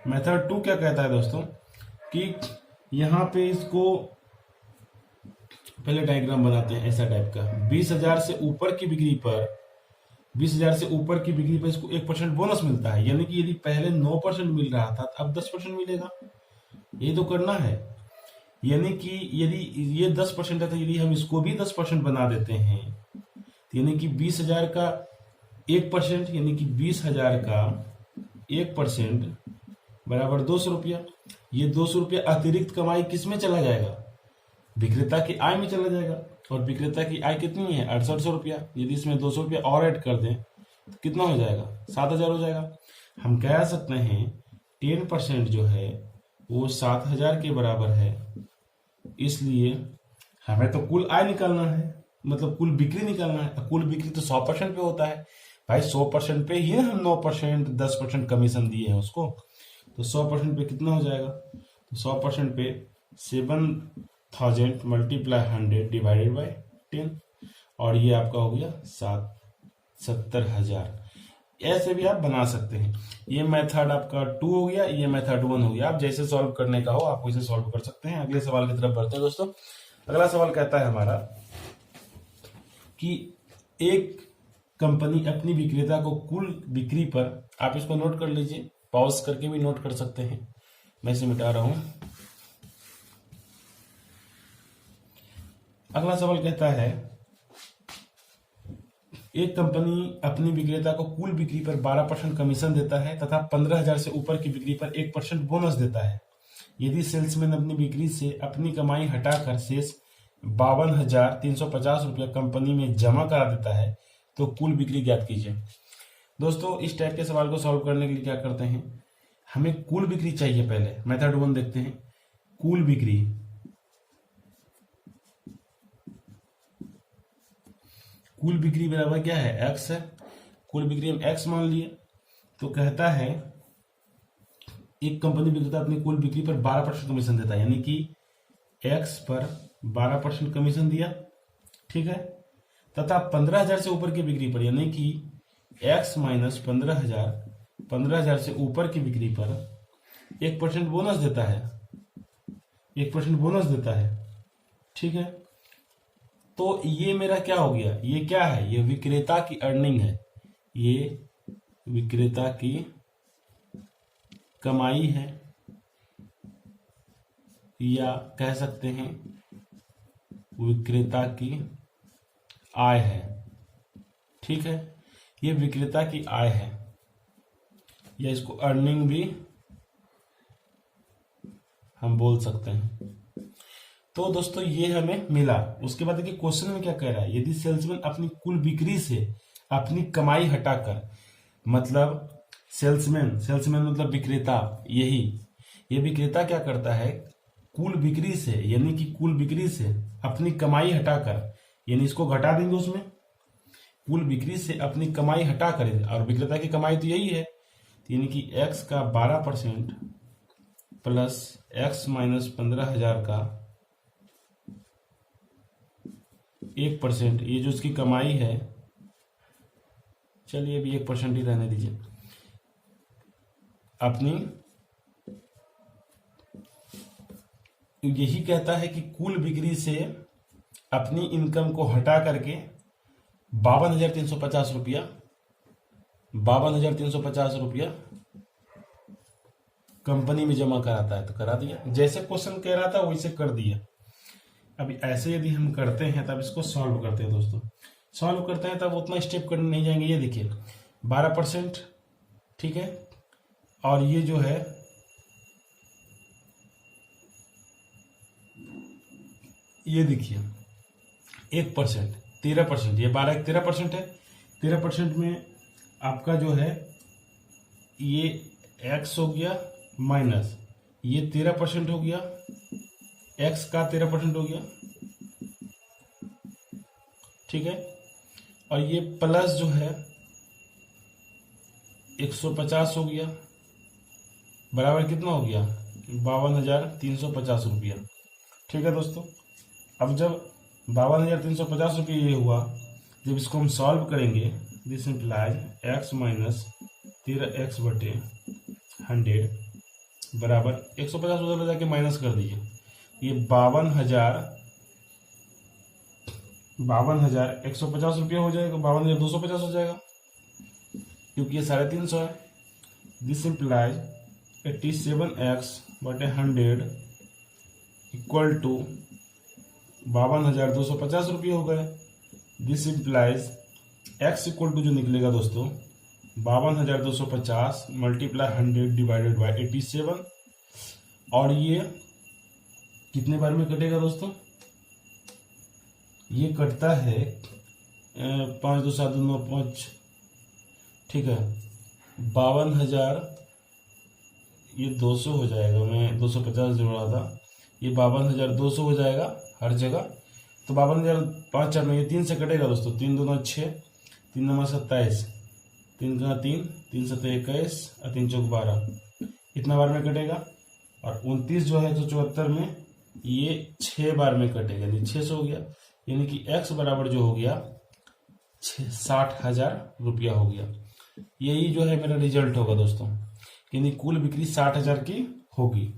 मेथड 2 क्या कहता है दोस्तों कि यहाँ पे इसको पहले डायग्राम बनाते हैं ऐसा टाइप का। 20,000 से ऊपर की बिक्री पर, 20,000 से ऊपर की बिक्री पर इसको 1% बोनस मिलता है। यानी कि यदि पहले 9% मिल रहा था अब 10% मिलेगा, ये तो करना है। यानी कि यदि ये 10% है तो यदि हम इसको भी 10% बना देते हैं तो यानी कि 20,000 का 1% यानी कि 20,000 का 1% बराबर 200 रुपया। ये 200 रुपया अतिरिक्त कमाई किस में चला जाएगा, विक्रेता की आय में चला जाएगा। और विक्रेता की आय कितनी है 6800 रुपया। यदि इसमें 200 रुपया और ऐड कर दें तो कितना हो जाएगा 7,000 हो जाएगा। हम कह सकते हैं 10% जो है वो 7,000 के बराबर है। इसलिए हमें तो कुल आय निकालना है, मतलब कुल बिक्री निकालना है। कुल बिक्री तो 100% पे होता है भाई, 100% पे ही हम 9% 10% कमीशन दिए हैं उसको। तो 100% पे कितना हो जाएगा, तो 100% पे 7,000 मल्टीप्लाई 100 डिवाइडेड बाई 10 और ये आपका हो गया 70,000। ऐसे भी आप बना सकते हैं। ये मेथड आपका 2 हो गया, ये मेथड 1 हो गया। आप जैसे सॉल्व करने का हो आप वैसे सॉल्व कर सकते हैं। अगले सवाल की तरफ बढ़ते हैं दोस्तों। अगला सवाल कहता है हमारा कि एक कंपनी अपनी विक्रेता को कुल बिक्री पर, आप इसको नोट कर लीजिए, पॉज करके भी नोट कर सकते हैं, मैं इसे मिटा रहा हूं। अगला सवाल कहता है एक कंपनी अपनी विक्रेता को कुल बिक्री पर 12% कमीशन देता है तथा 15,000 से ऊपर की बिक्री पर 1% बोनस देता है। यदि सेल्समैन अपनी बिक्री से अपनी कमाई हटाकर शेष 52,350 रुपया कंपनी में जमा करा देता है तो कुल बिक्री ज्ञात कीजिए। दोस्तों इस टाइप के सवाल को सॉल्व करने के लिए क्या करते हैं, हमें कुल बिक्री चाहिए। पहले मेथड 1 देखते हैं। कुल बिक्री, कुल बिक्री बराबर क्या है एक्स है। कुल बिक्री हम एक्स मान लिए तो कहता है एक कंपनी विक्रेता अपनी कुल बिक्री पर 12% कमीशन देता है, यानी कि एक्स पर 12% कमीशन दिया, ठीक है, तथा 15,000 से ऊपर की बिक्री पर, यानी कि एक्स माइनस 15,000 से ऊपर की बिक्री पर 1% बोनस देता है, 1% बोनस देता है, ठीक है। तो ये मेरा क्या हो गया, ये क्या है, ये विक्रेता की अर्निंग है, ये विक्रेता की कमाई है या कह सकते हैं विक्रेता की आय है, ठीक है। ये विक्रेता की आय है या इसको अर्निंग भी हम बोल सकते हैं। तो दोस्तों ये हमें मिला। उसके बाद देखिए क्वेश्चन में क्या कह रहा है, यदि सेल्समैन अपनी कुल बिक्री से अपनी कमाई हटाकर, मतलब सेल्समैन मतलब विक्रेता, ये विक्रेता क्या करता है, कुल बिक्री से यानी कि कुल बिक्री से अपनी कमाई हटाकर, यानी इसको घटा देंगे उसमें, कुल बिक्री से अपनी कमाई हटाकर, और विक्रेता की कमाई तो यही है, यानी कि x का 12% प्लस x माइनस 15,000 का 1%, ये जो इसकी कमाई है, चलिए अभी 1% ही रहने दीजिए, अपनी, यही कहता है कि कुल बिक्री से अपनी इनकम को हटा करके 52,350 रुपया, 52,350 रुपया कंपनी में जमा कराता है। तो करा दिया, जैसे क्वेश्चन कह रहा था वैसे कर दिया। अभी ऐसे यदि हम करते हैं तब इसको सॉल्व करते हैं दोस्तों, सॉल्व करते हैं तब उतना स्टेप करने नहीं जाएंगे। ये देखिए 12%, ठीक है, और ये जो है ये देखिए 1%, 13%, ये 12 13% है। 13% में आपका जो है ये x हो गया माइनस ये 13% हो गया, x का 13% हो गया, ठीक है, और ये प्लस जो है 150 हो गया, बराबर कितना हो गया 52,350 रुपया। ठीक है दोस्तों, अब जब 52,350 रुपये ये हुआ, जब इसको हम सॉल्व करेंगे, this implies x minus 13x बटे 100 बराबर 150 उधर जाके माइनस कर दीजिए, ये 52,150 रुपया हो जाएगा, 52,250 हो जाएगा, क्योंकि ये 350 है। दिस इम्प्लाइज 87x बटे 100 इक्वल टू 52,250 रुपये हो गए। This implies x equal to जो निकलेगा दोस्तों 52,250 मल्टीप्लाई 100 डिवाइडेड बाई 87, और ये कितने बार में कटेगा दोस्तों, ये कटता है 5 2 7 9 5, ठीक है, 52,000, ये 200 हो जाएगा, मैं 250 जोड़ा था, ये 52,200 हो जाएगा हर जगह। तो 52,005 4 ये 3 से कटेगा दोस्तों, 3 2 9 6, 3 9 27, 3 का 3 3 7 21 और 3 चौक 12, इतना बार में कटेगा। और 29 जो है 174 में ये 6 बार में कटेगा, यानी 600 हो गया, यानी कि x बराबर जो हो गया 60,000 रुपया हो गया। यही जो है मेरा रिजल्ट होगा दोस्तों, यानी कुल बिक्री 60,000 की होगी।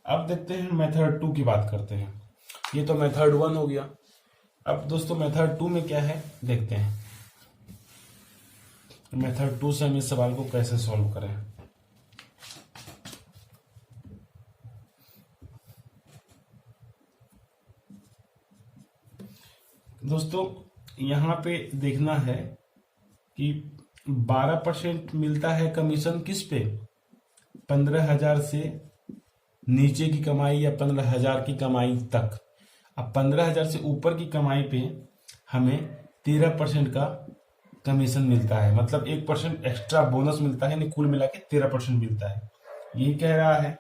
अब देखते हैं मेथड 2 की बात करते हैं। ये तो मेथड 1 हो गया। अब दोस्तों मेथड 2 में क्या है देखते हैं, मेथड 2 से हम इस सवाल को कैसे सॉल्व करें। दोस्तों यहाँ पे देखना है कि 12% मिलता है कमीशन किस पे, 15,000 से नीचे की कमाई या 15,000 की कमाई तक। अब 15,000 से ऊपर की कमाई पे हमें 13% का कमीशन मिलता है, मतलब 1% एक्स्ट्रा बोनस मिलता है, यानी कुल मिला के 13% मिलता है, यही कह रहा है।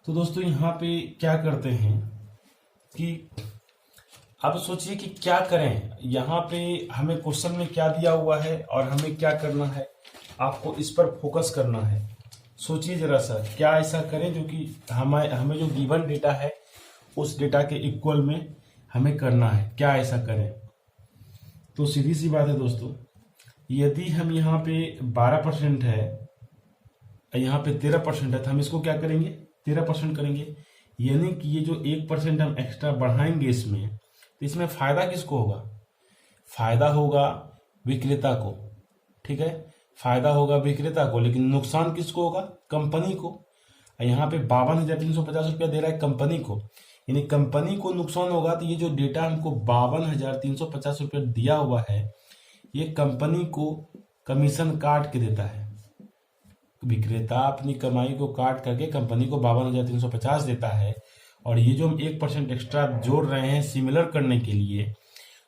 तो दोस्तों यहाँ पे क्या करते हैं कि अब सोचिए कि क्या करें, यहाँ पे हमें क्वेश्चन में क्या दिया हुआ है और हमें क्या करना है, आपको इस पर फोकस करना है। सोचिए जरा सा, क्या ऐसा करें जो कि हमें जो गिवन डेटा है उस डेटा के इक्वल में हमें करना है, क्या ऐसा करें। तो सीधी सी बात है दोस्तों, यदि हम यहाँ पे 12% है, यहाँ पे 13% है, तो हम इसको क्या करेंगे 13% करेंगे, यानी कि ये जो 1% हम एक्स्ट्रा बढ़ाएंगे इसमें, तो इसमें फायदा किसको होगा, फायदा होगा विक्रेता को, ठीक है, फायदा होगा विक्रेता को, लेकिन नुकसान किसको होगा, कंपनी को। यहाँ पे 52,350 रुपया दे रहा है कंपनी को, यानी कंपनी को नुकसान होगा। तो ये जो डेटा हमको 52,350 रुपया दिया हुआ है, ये कंपनी को कमीशन काट के देता है, विक्रेता अपनी कमाई को काट करके कंपनी को 52,350 देता है, और ये जो हम 1% एक्स्ट्रा जोड़ रहे हैं सिमिलर करने के लिए,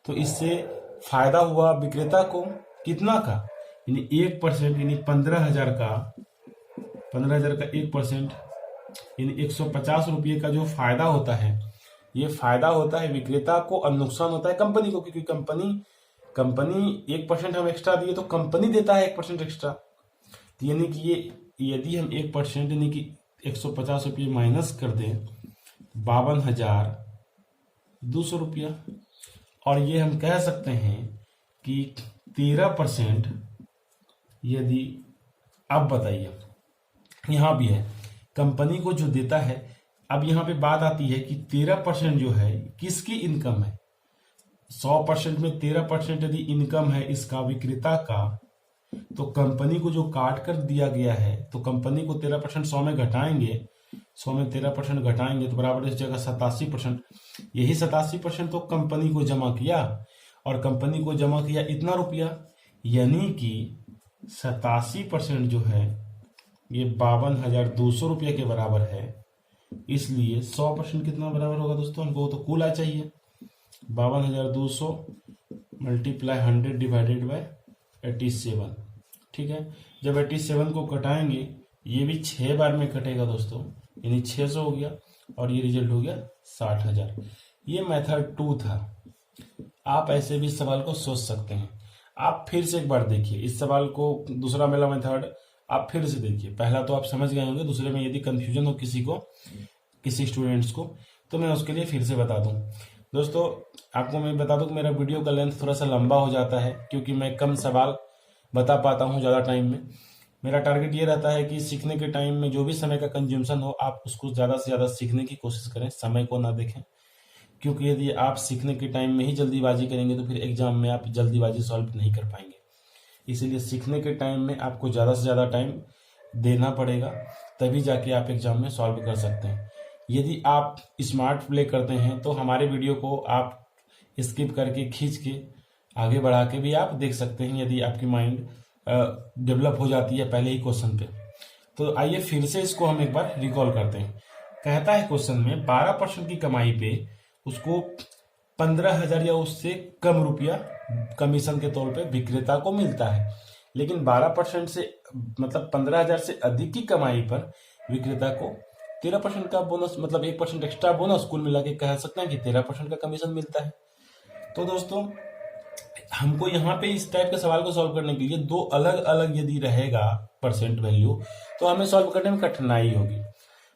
तो इससे फायदा हुआ विक्रेता को कितना का, यानी 1%, यानी 15,000 का 1% यानी 150 रुपये का जो फायदा होता है, ये फायदा होता है विक्रेता को और नुकसान होता है कंपनी को, क्योंकि कंपनी 1% हम एक्स्ट्रा दिए तो कंपनी देता है 1% एक्स्ट्रा। तो यानी कि ये यदि हम 1% यानी कि 150 रुपये माइनस कर दें 52,200 रुपया, और ये हम कह सकते हैं कि 13% यदि, अब बताइए यहाँ भी है कंपनी को जो देता है, अब यहाँ पे बात आती है कि 13% जो है किसकी इनकम है। 100% में 13% यदि इनकम है इसका विक्रेता का, तो कंपनी को जो काट कर दिया गया है, तो कंपनी को 13% 100 में घटाएंगे, 100 में 13% घटाएंगे तो बराबर इस जगह 87%। यही 87% तो कंपनी को जमा किया, और कंपनी को जमा किया इतना रुपया, यानी कि 87% जो है ये 52,200 रुपये के बराबर है। इसलिए 100% कितना बराबर होगा दोस्तों, हमको तो कुल आ चाहिए 52,200 मल्टीप्लाई 100 डिवाइडेड बाय 87। ठीक है, जब 87 को कटाएंगे ये भी 6 बार में कटेगा दोस्तों, यानी 600 हो गया, और ये रिजल्ट हो गया 60,000। ये मेथड 2 था। आप ऐसे भी इस सवाल को सोच सकते हैं। आप फिर से एक बार देखिए इस सवाल को, दूसरा वाला मेथड आप फिर से देखिए। पहला तो आप समझ गए होंगे, दूसरे में यदि कंफ्यूजन हो किसी स्टूडेंट्स को, तो मैं उसके लिए फिर से बता दूं। दोस्तों आपको मैं बता दूं कि मेरा वीडियो का लेंथ थोड़ा सा लंबा हो जाता है, क्योंकि मैं कम सवाल बता पाता हूं ज़्यादा टाइम में। मेरा टारगेट ये रहता है कि सीखने के टाइम में जो भी समय का कंज्यूमशन हो, आप उसको ज़्यादा से ज़्यादा सीखने की कोशिश करें, समय को ना देखें। क्योंकि यदि आप सीखने के टाइम में ही जल्दीबाजी करेंगे तो फिर एग्जाम में आप जल्दीबाजी सॉल्व नहीं कर पाएंगे। इसीलिए सीखने के टाइम में आपको ज़्यादा से ज़्यादा टाइम देना पड़ेगा, तभी जाके आप एग्जाम में सॉल्व कर सकते हैं। यदि आप स्मार्ट प्ले करते हैं तो हमारे वीडियो को आप स्किप करके खींच के आगे बढ़ा के भी आप देख सकते हैं, यदि आपकी माइंड डेवलप हो जाती है पहले ही क्वेश्चन पे। तो आइए फिर से इसको हम एक बार रिकॉल करते हैं। कहता है क्वेश्चन में 12% की कमाई पे उसको 15,000 या उससे कम रुपया कमीशन के तौर पे विक्रेता को मिलता है, लेकिन 12% से मतलब 15,000 से अधिक की कमाई पर विक्रेता को 13% का बोनस, मतलब 1% एक्स्ट्रा बोनस, कुल मिला के कह सकते हैं कि 13% का कमीशन मिलता है। तो दोस्तों हमको यहाँ पे इस टाइप के सवाल को सॉल्व करने के लिए दो अलग अलग यदि रहेगा परसेंट वैल्यू, तो हमें सॉल्व करने में कठिनाई होगी।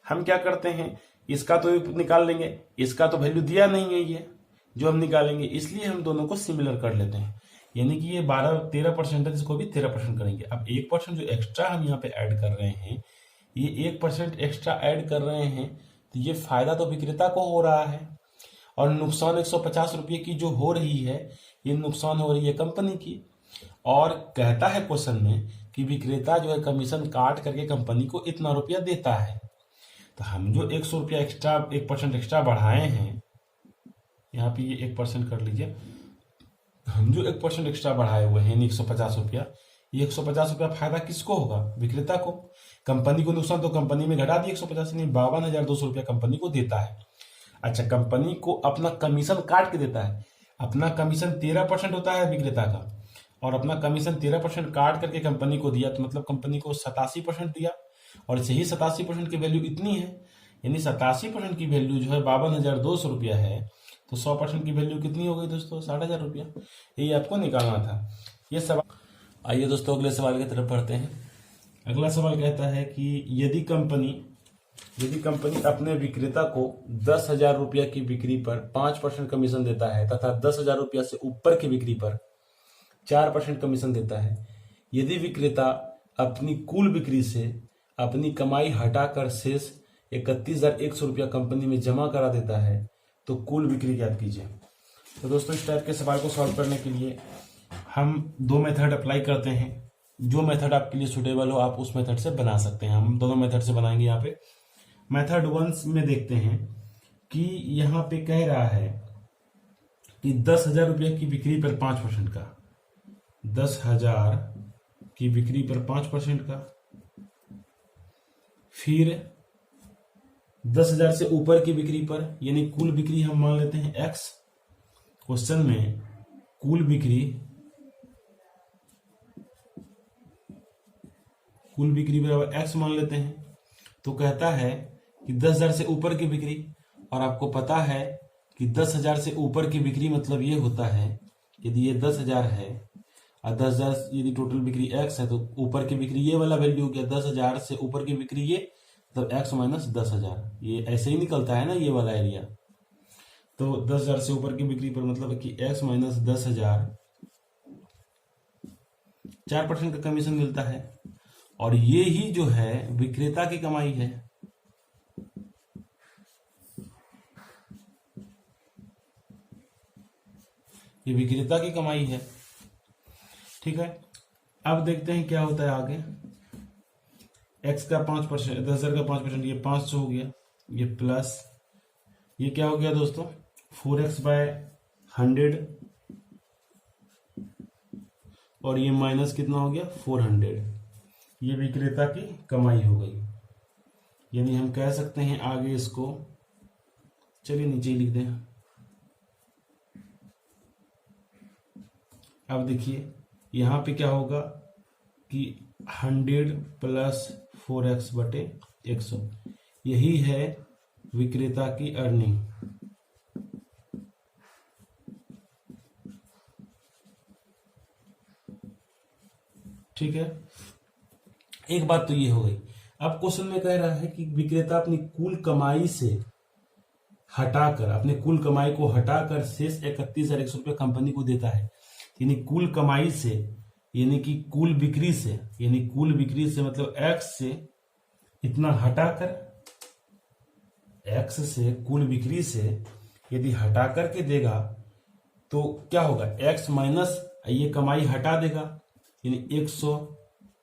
हम क्या करते हैं, इसका तो निकाल लेंगे, इसका तो वैल्यू दिया नहीं है ये जो हम निकालेंगे, इसलिए हम दोनों को सिमिलर कर लेते हैं। यानी कि ये 13% है, इसको भी 13% करेंगे। अब 1% जो एक्स्ट्रा हम यहाँ पे ऐड कर रहे हैं, ये 1% एक्स्ट्रा ऐड कर रहे हैं, तो ये फायदा तो विक्रेता को हो रहा है, और नुकसान 150 रुपये की जो हो रही है, ये नुकसान हो रही है कंपनी की। और कहता है क्वेश्चन में कि विक्रेता जो है कमीशन काट करके कंपनी को इतना रुपया देता है। तो हम जो 100 रुपया एक्स्ट्रा 1% एक्स्ट्रा बढ़ाए हैं, यहाँ पे ये 1% कर लीजिए, हम जो 1% एक्स्ट्रा बढ़ाए हुए हैं 150 रुपया, ये 150 रुपया फायदा किसको होगा, विक्रेता को। कंपनी को नुकसान तो कंपनी में घटा दिए 150, नहीं 52,200 रुपया कंपनी को देता है। अच्छा, कंपनी को अपना कमीशन काट के देता है। अपना कमीशन 13% होता है विक्रेता का, और अपना कमीशन 13% काट करके कंपनी को दिया, तो मतलब कंपनी को 87% दिया, और यही 87% की वैल्यू इतनी है, यानी 87% की वैल्यू जो है 52,200 रुपया है, तो 100% की वैल्यू कितनी हो गई दोस्तों, 60,000 रुपया। यही आपको निकालना था ये सवाल। आइए दोस्तों अगले सवाल की तरफ बढ़ते हैं। अगला सवाल कहता है कि यदि कंपनी अपने विक्रेता को 10,000 रुपया की बिक्री पर 5% कमीशन देता है, तथा 10,000 रुपया से ऊपर की बिक्री पर 4% कमीशन देता है। यदि विक्रेता अपनी कुल बिक्री से अपनी कमाई हटाकर शेष 31,100 रुपया कंपनी में जमा करा देता है, तो कुल बिक्री ज्ञात कीजिए। तो दोस्तों इस टाइप के सवाल को सॉल्व करने के लिए हम दो मेथड अप्लाई करते हैं। जो मेथड आपके लिए सुटेबल हो आप उस मेथड से बना सकते हैं। हम दोनों मेथड से बनाएंगे। यहाँ पे मेथड 1 में देखते हैं कि यहाँ पे कह रहा है कि 10,000 रुपये की बिक्री पर 5% का, 10,000 की बिक्री पर 5% का, फिर 10,000 से ऊपर की बिक्री पर, यानी कुल बिक्री हम मान लेते हैं x। क्वेश्चन में कुल बिक्री बराबर x मान लेते हैं। तो कहता है कि 10,000 से ऊपर की बिक्री, और आपको पता है कि 10,000 से ऊपर की बिक्री मतलब ये होता है, यदि ये 10,000 है और 10,000 यदि टोटल बिक्री x है तो ऊपर की बिक्री ये वाला वैल्यू हो गया। 10,000 से ऊपर की बिक्री ये, मतलब x माइनस 10,000, ये ऐसे ही निकलता है ना ये वाला एरिया। तो 10,000 से ऊपर की बिक्री पर मतलब कि x माइनस 10,000, 4% का कमीशन मिलता है। और ये ही जो है विक्रेता की कमाई है। ये विक्रेता की कमाई है, ठीक है। अब देखते हैं क्या होता है आगे। x का 5%, 10,000 का 5%, ये 500 हो गया, ये प्लस ये क्या हो गया दोस्तों 4x/100, और ये माइनस कितना हो गया 400। ये विक्रेता की कमाई हो गई। यानी हम कह सकते हैं आगे इसको, चलिए नीचे लिख दें। अब देखिए यहां पे क्या होगा कि 100 प्लस 4x/100, यही है विक्रेता की अर्निंग। ठीक है, एक बात तो ये हो गई। अब क्वेश्चन में कह रहा है कि विक्रेता अपनी कुल कमाई से हटाकर, अपने कुल कमाई को हटाकर शेष 31,100 रुपये कंपनी को देता है। यानी कुल कमाई से, यानी कि कुल बिक्री से, यानी कुल बिक्री से मतलब x से इतना हटाकर, x से कुल बिक्री से यदि हटा करके देगा तो क्या होगा, x माइनस ये कमाई हटा देगा, यानी 100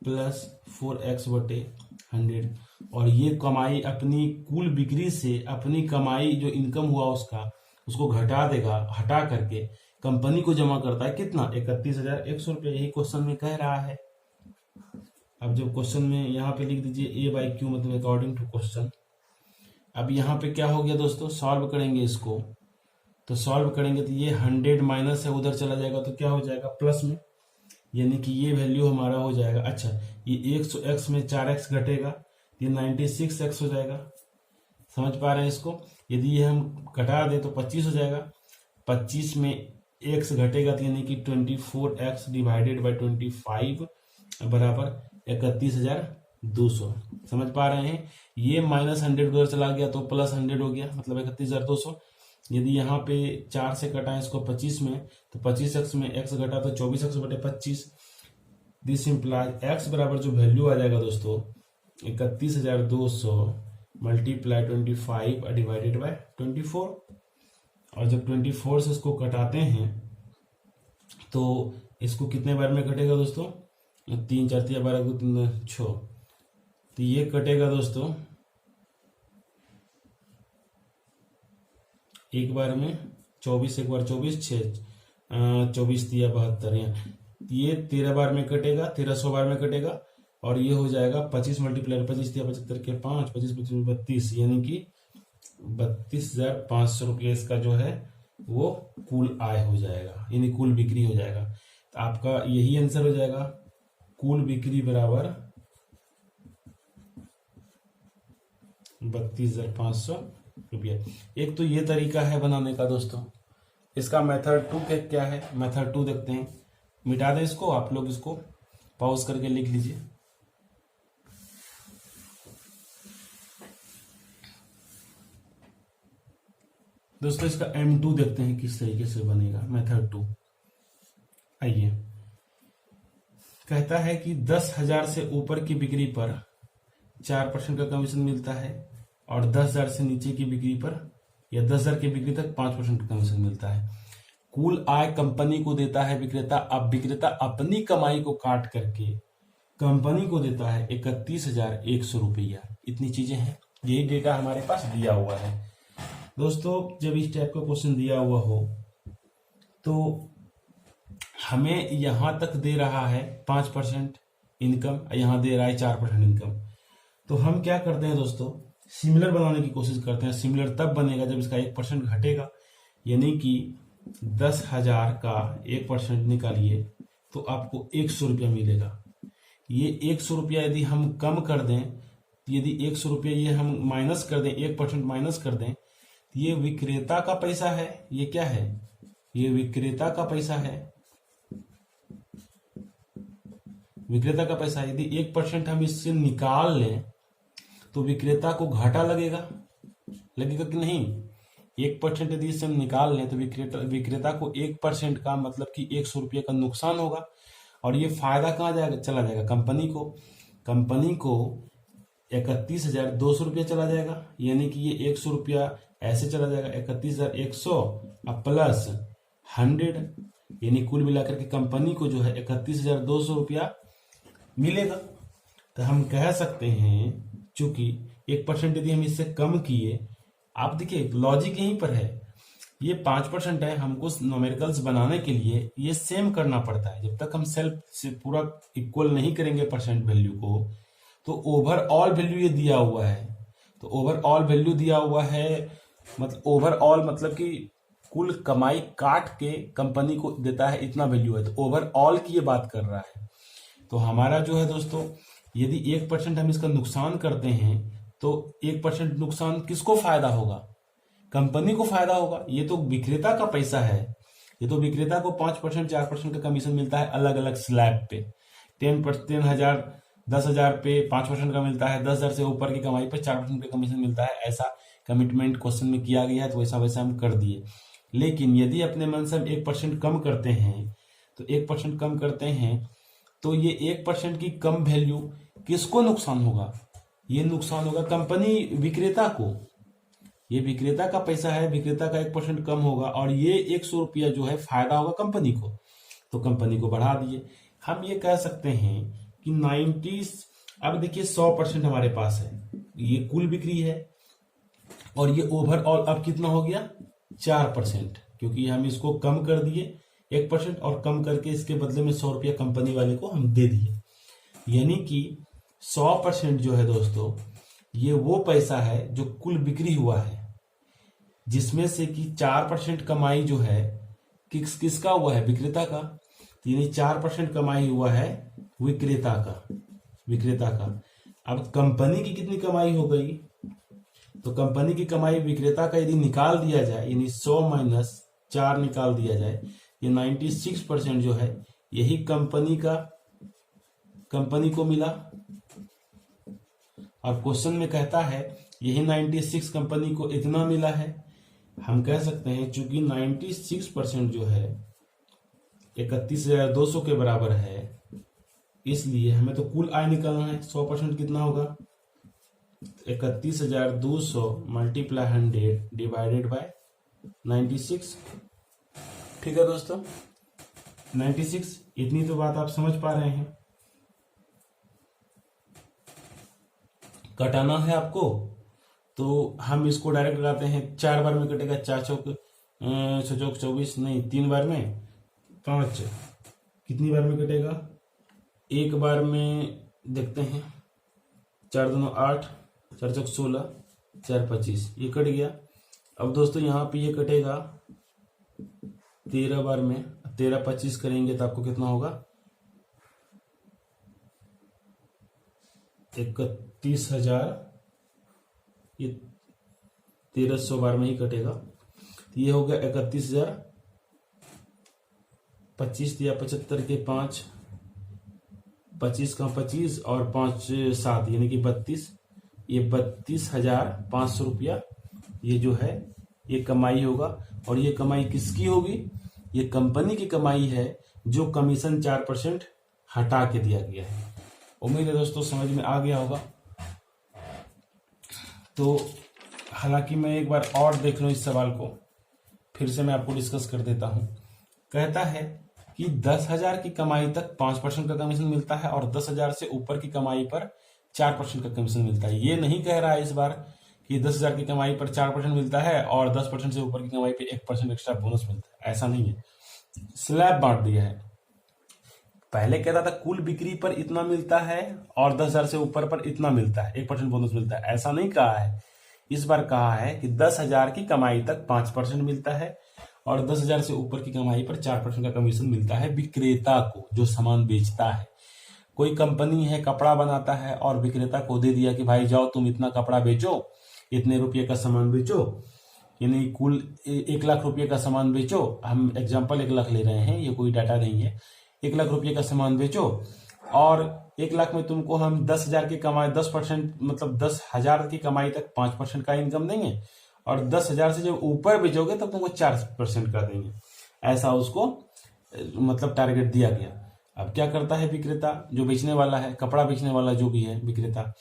प्लस 4x/100, और ये कमाई अपनी कुल बिक्री से अपनी कमाई जो इनकम हुआ उसको घटा देगा, हटा करके कंपनी को जमा करता है कितना 31,100 रुपये। यही क्वेश्चन में कह रहा है। अब जब क्वेश्चन में यहाँ पे लिख दीजिए A/Q मतलब अकॉर्डिंग टू क्वेश्चन। अब यहाँ पे क्या हो गया दोस्तों, सॉल्व करेंगे इसको, तो सॉल्व करेंगे तो ये 100 माइनस है उधर चला जाएगा तो क्या हो जाएगा प्लस में, यानी कि ये वैल्यू हमारा हो जाएगा। अच्छा, ये 100x में 4x घटेगा, ये 96x हो जाएगा। समझ पा रहे हैं इसको। यदि ये हम घटा दे तो 25 हो जाएगा, 25 में x घटेगा तो यानी कि 24x डिवाइडेड बाई 25 बराबर 31,200। समझ पा रहे हैं। ये माइनस 100 उधर चला गया तो प्लस 100 हो गया, मतलब 31,200। यदि यहाँ पे 4 से कटाएं इसको 25 में, तो 25x में x घटा तो 24x/25। दिस इम्प्लाइज x बराबर जो वैल्यू आ जाएगा दोस्तों 31,200 मल्टीप्लाई 25 डिवाइडेड बाय 24। और जब 24 से इसको कटाते हैं तो इसको कितने बार में कटेगा दोस्तों, 3 4 3 12 3 6, तो ये कटेगा दोस्तों एक बार में 24, एक बार 24 6 24 3 72, ये 13 बार में कटेगा, 1300 बार में कटेगा। और ये हो जाएगा 25 मल्टीप्लाई 25 3 75 के 5 25 25 32, यानी कि 32,500 रुपये इसका जो है वो कुल आय हो जाएगा, यानी कुल बिक्री हो जाएगा। तो आपका यही आंसर हो जाएगा, कुल बिक्री बराबर 32,500 रुपया। एक तो ये तरीका है बनाने का दोस्तों। इसका मेथड 2 क्या है, मेथड 2 देखते हैं। मिटा दें इसको, आप लोग इसको पॉज करके लिख लीजिए। दोस्तों इसका M2 देखते हैं किस तरीके से बनेगा, मेथड 2। आइए, कहता है कि 10,000 से ऊपर की बिक्री पर 4% का कमीशन मिलता है, और 10,000 से नीचे की बिक्री पर या 10,000 की बिक्री तक 5% का कमीशन मिलता है। कुल आय कंपनी को देता है विक्रेता। अब विक्रेता अपनी कमाई को काट करके कंपनी को देता है 31,100 रुपया। इतनी चीजें हैं, यही डेटा हमारे पास दिया हुआ है दोस्तों। जब इस टाइप का क्वेश्चन दिया हुआ हो तो हमें यहां तक दे रहा है 5% इनकम, यहां दे रहा है 4% इनकम। तो हम क्या करते हैं दोस्तों, सिमिलर बनाने की कोशिश करते हैं। सिमिलर तब बनेगा जब इसका 1% घटेगा, यानी कि 10,000 का 1% निकालिए तो आपको 100 रुपया मिलेगा। ये 100 रुपया यदि हम कम कर दें, यदि 100 रुपया ये हम माइनस कर दें, 1% माइनस कर दें, तो ये विक्रेता का पैसा है। ये क्या है? ये विक्रेता का पैसा है। विक्रेता का पैसा, यदि 1% हम इससे निकाल लें तो विक्रेता को घाटा लगेगा कि नहीं? 1% यदि इससे हम निकाल लें तो विक्रेता को 1% का मतलब कि 100 रुपये का नुकसान होगा। और ये फायदा कहाँ जाएगा? चला जाएगा कंपनी को। कंपनी को 31,200 रुपया चला जाएगा, यानी कि ये 100 रुपया ऐसे चला जाएगा, 31,100 प्लस 100, यानी कुल मिलाकर के कंपनी को जो है 31,200 रुपया मिलेगा। तो हम कह सकते हैं, चूंकि 1% यदि हम इससे कम किए, आप देखिए लॉजिक यहीं पर है। ये 5% है, हमको न्यूमेरिकल्स बनाने के लिए ये सेम करना पड़ता है। जब तक हम सेल्फ से पूरा इक्वल नहीं करेंगे परसेंट वैल्यू को, तो ओवरऑल वैल्यू ये दिया हुआ है। तो ओवरऑल वैल्यू दिया हुआ है, मतलब ओवरऑल मतलब कि कुल कमाई काट के कंपनी को देता है, इतना वैल्यू है। तो ओवरऑल की ये बात कर रहा है। तो हमारा जो है दोस्तों, यदि 1% हम इसका नुकसान करते हैं तो 1% नुकसान किसको फायदा होगा? कंपनी को फायदा होगा। ये तो विक्रेता का पैसा है। ये तो विक्रेता को 5% 4% का कमीशन मिलता है अलग अलग स्लैब पे। 10,000 10,000 पे 5% का मिलता है, 10,000 से ऊपर की कमाई पे 4% का कमीशन मिलता है। ऐसा कमिटमेंट क्वेश्चन में किया गया है, तो वैसा वैसा हम कर दिए। लेकिन यदि अपने मन से हम 1% कम करते हैं, तो 1% कम करते हैं तो ये 1% की कम वैल्यू किसको नुकसान होगा? ये नुकसान होगा कंपनी, विक्रेता को। ये विक्रेता का पैसा है, विक्रेता का 1% कम होगा और ये 100 रुपया जो है फायदा होगा कंपनी को। तो कंपनी को बढ़ा दिए। हम ये कह सकते हैं कि 90, अब देखिए 100% हमारे पास है, ये कुल बिक्री है, और ये ओवरऑल अब कितना हो गया? 4%, क्योंकि हम इसको कम कर दिए 1% और कम करके इसके बदले में 100 रुपया कंपनी वाले को हम दे दिए। यानी कि 100% जो है दोस्तों, ये वो पैसा है जो कुल बिक्री हुआ है, जिसमें से कि 4% कमाई जो है किसका हुआ है? विक्रेता का। यानी 4% कमाई हुआ है विक्रेता का। अब कंपनी की कितनी कमाई हो गई? तो कंपनी की कमाई विक्रेता का यदि निकाल दिया जाए, यानी 100 माइनस 4 निकाल दिया जाए, ये 96% जो है यही कंपनी को मिला। और क्वेश्चन में कहता है यही 96 कंपनी को इतना मिला है। हम कह सकते हैं चूंकि 96% जो है 31,200 के बराबर है, इसलिए हमें तो कुल आय निकालना है। 100% कितना होगा? 31,200 मल्टीप्लाई 100 डिवाइडेड बाय 96। ठीक है दोस्तों, 96। इतनी तो बात आप समझ पा रहे हैं। कटाना है आपको, तो हम इसको डायरेक्ट लगाते हैं। 4 बार में कटेगा, 4 चौक 24, नहीं 3 बार में 5, कितनी बार में कटेगा? 1 बार में देखते हैं। 4 दूनी 8, 4 चौक 16, 4 25, ये कट गया। अब दोस्तों यहाँ पे ये कटेगा 13 बार में। 13 25 करेंगे तो आपको कितना होगा? 31,000। ये 1300 बार में ही कटेगा, तो ये हो गया 31,000। 25 दिया 75 के 5, 25 का 25 और 5 7, यानी कि 32। ये 32,500 रुपया ये जो है ये कमाई होगा। और ये कमाई किसकी होगी? ये कंपनी की कमाई है, जो कमीशन 4% हटा के दिया गया है। उम्मीद है दोस्तों समझ में आ गया होगा। तो हालांकि मैं एक बार और देख लूं इस सवाल को, फिर से मैं आपको डिस्कस कर देता हूं। कहता है कि 10,000 की कमाई तक 5% का कमीशन मिलता है और 10,000 से ऊपर की कमाई पर 4% का कमीशन मिलता है। ये नहीं कह रहा है इस बार कि 10,000 की कमाई पर 4% मिलता है और 10% से ऊपर की कमाई पर 1% एक्स्ट्रा बोनस मिलता है, ऐसा नहीं है। स्लैब बांट दिया है। पहले कहता था कुल बिक्री पर इतना मिलता है और 10,000 से ऊपर पर इतना मिलता है, 1% बोनस मिलता है। ऐसा नहीं कहा है, इस बार कहा है कि 10,000 की कमाई तक 5% मिलता है और 10,000 से ऊपर की कमाई पर 4% का कमीशन मिलता है विक्रेता को, जो सामान बेचता है। कोई कंपनी है, कपड़ा बनाता है और विक्रेता को दे दिया कि भाई जाओ तुम इतना कपड़ा बेचो, इतने रुपये का सामान बेचो, यानी कुल 1 लाख रुपये का सामान बेचो। हम एग्जाम्पल 1 लाख ले रहे हैं, ये कोई डाटा नहीं है। 1 लाख रुपये का सामान बेचो और 1 लाख में तुमको हम 10,000 की कमाई 10%, मतलब 10,000 की कमाई तक 5% का इनकम देंगे और 10,000 से जब ऊपर बेचोगे तब तुमको 4% का देंगे। ऐसा उसको मतलब टारगेट दिया गया। अब क्या करता है विक्रेता, जो बेचने वाला है, कपड़ा बेचने वाला जो भी है विक्रेता,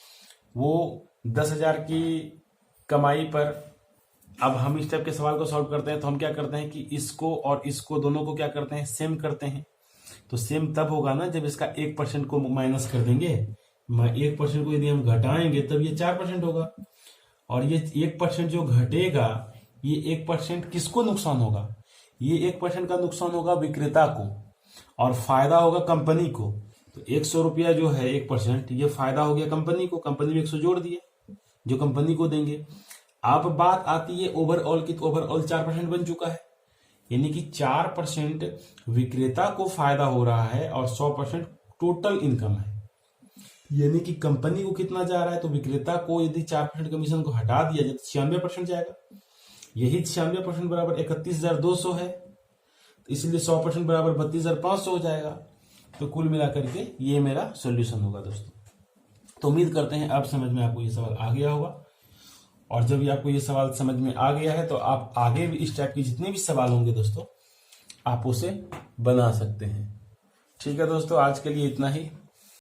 वो 10,000 की कमाई पर, अब हम इस टाइप के सवाल को सॉल्व करते हैं तो हम क्या करते हैं कि इसको और इसको दोनों को क्या करते हैं, सेम करते हैं। तो सेम तब होगा ना जब इसका 1% को माइनस कर देंगे। 1% को यदि हम घटाएंगे तब ये 4% होगा और ये 1% जो घटेगा, ये 1% किसको नुकसान होगा, ये 1% का नुकसान होगा विक्रेता को और फायदा होगा कंपनी को। तो 100 रुपया जो है 1%, ये फायदा हो गया कंपनी को, कंपनी में 100 जोड़ दिए जो कंपनी को देंगे। अब बात आती है ओवरऑल की, तो ओवरऑल 4% बन चुका है, यानी कि 4% विक्रेता को फायदा हो रहा है और 100% टोटल इनकम है। यानी कि कंपनी को कितना जा रहा है, तो विक्रेता को यदि 4% कमीशन को हटा दिया जाए तो 96% जाएगा। यही 96% बराबर 31,200 है, तो इसलिए 100% बराबर 32,500 हो जाएगा। तो कुल मिलाकर के ये मेरा सॉल्यूशन होगा दोस्तों। तो उम्मीद करते हैं अब समझ में आपको ये सवाल आ गया होगा और जब भी आपको ये सवाल समझ में आ गया है तो आप आगे भी इस टाइप के जितने भी सवाल होंगे दोस्तों आप उसे बना सकते हैं। ठीक है दोस्तों, आज के लिए इतना ही।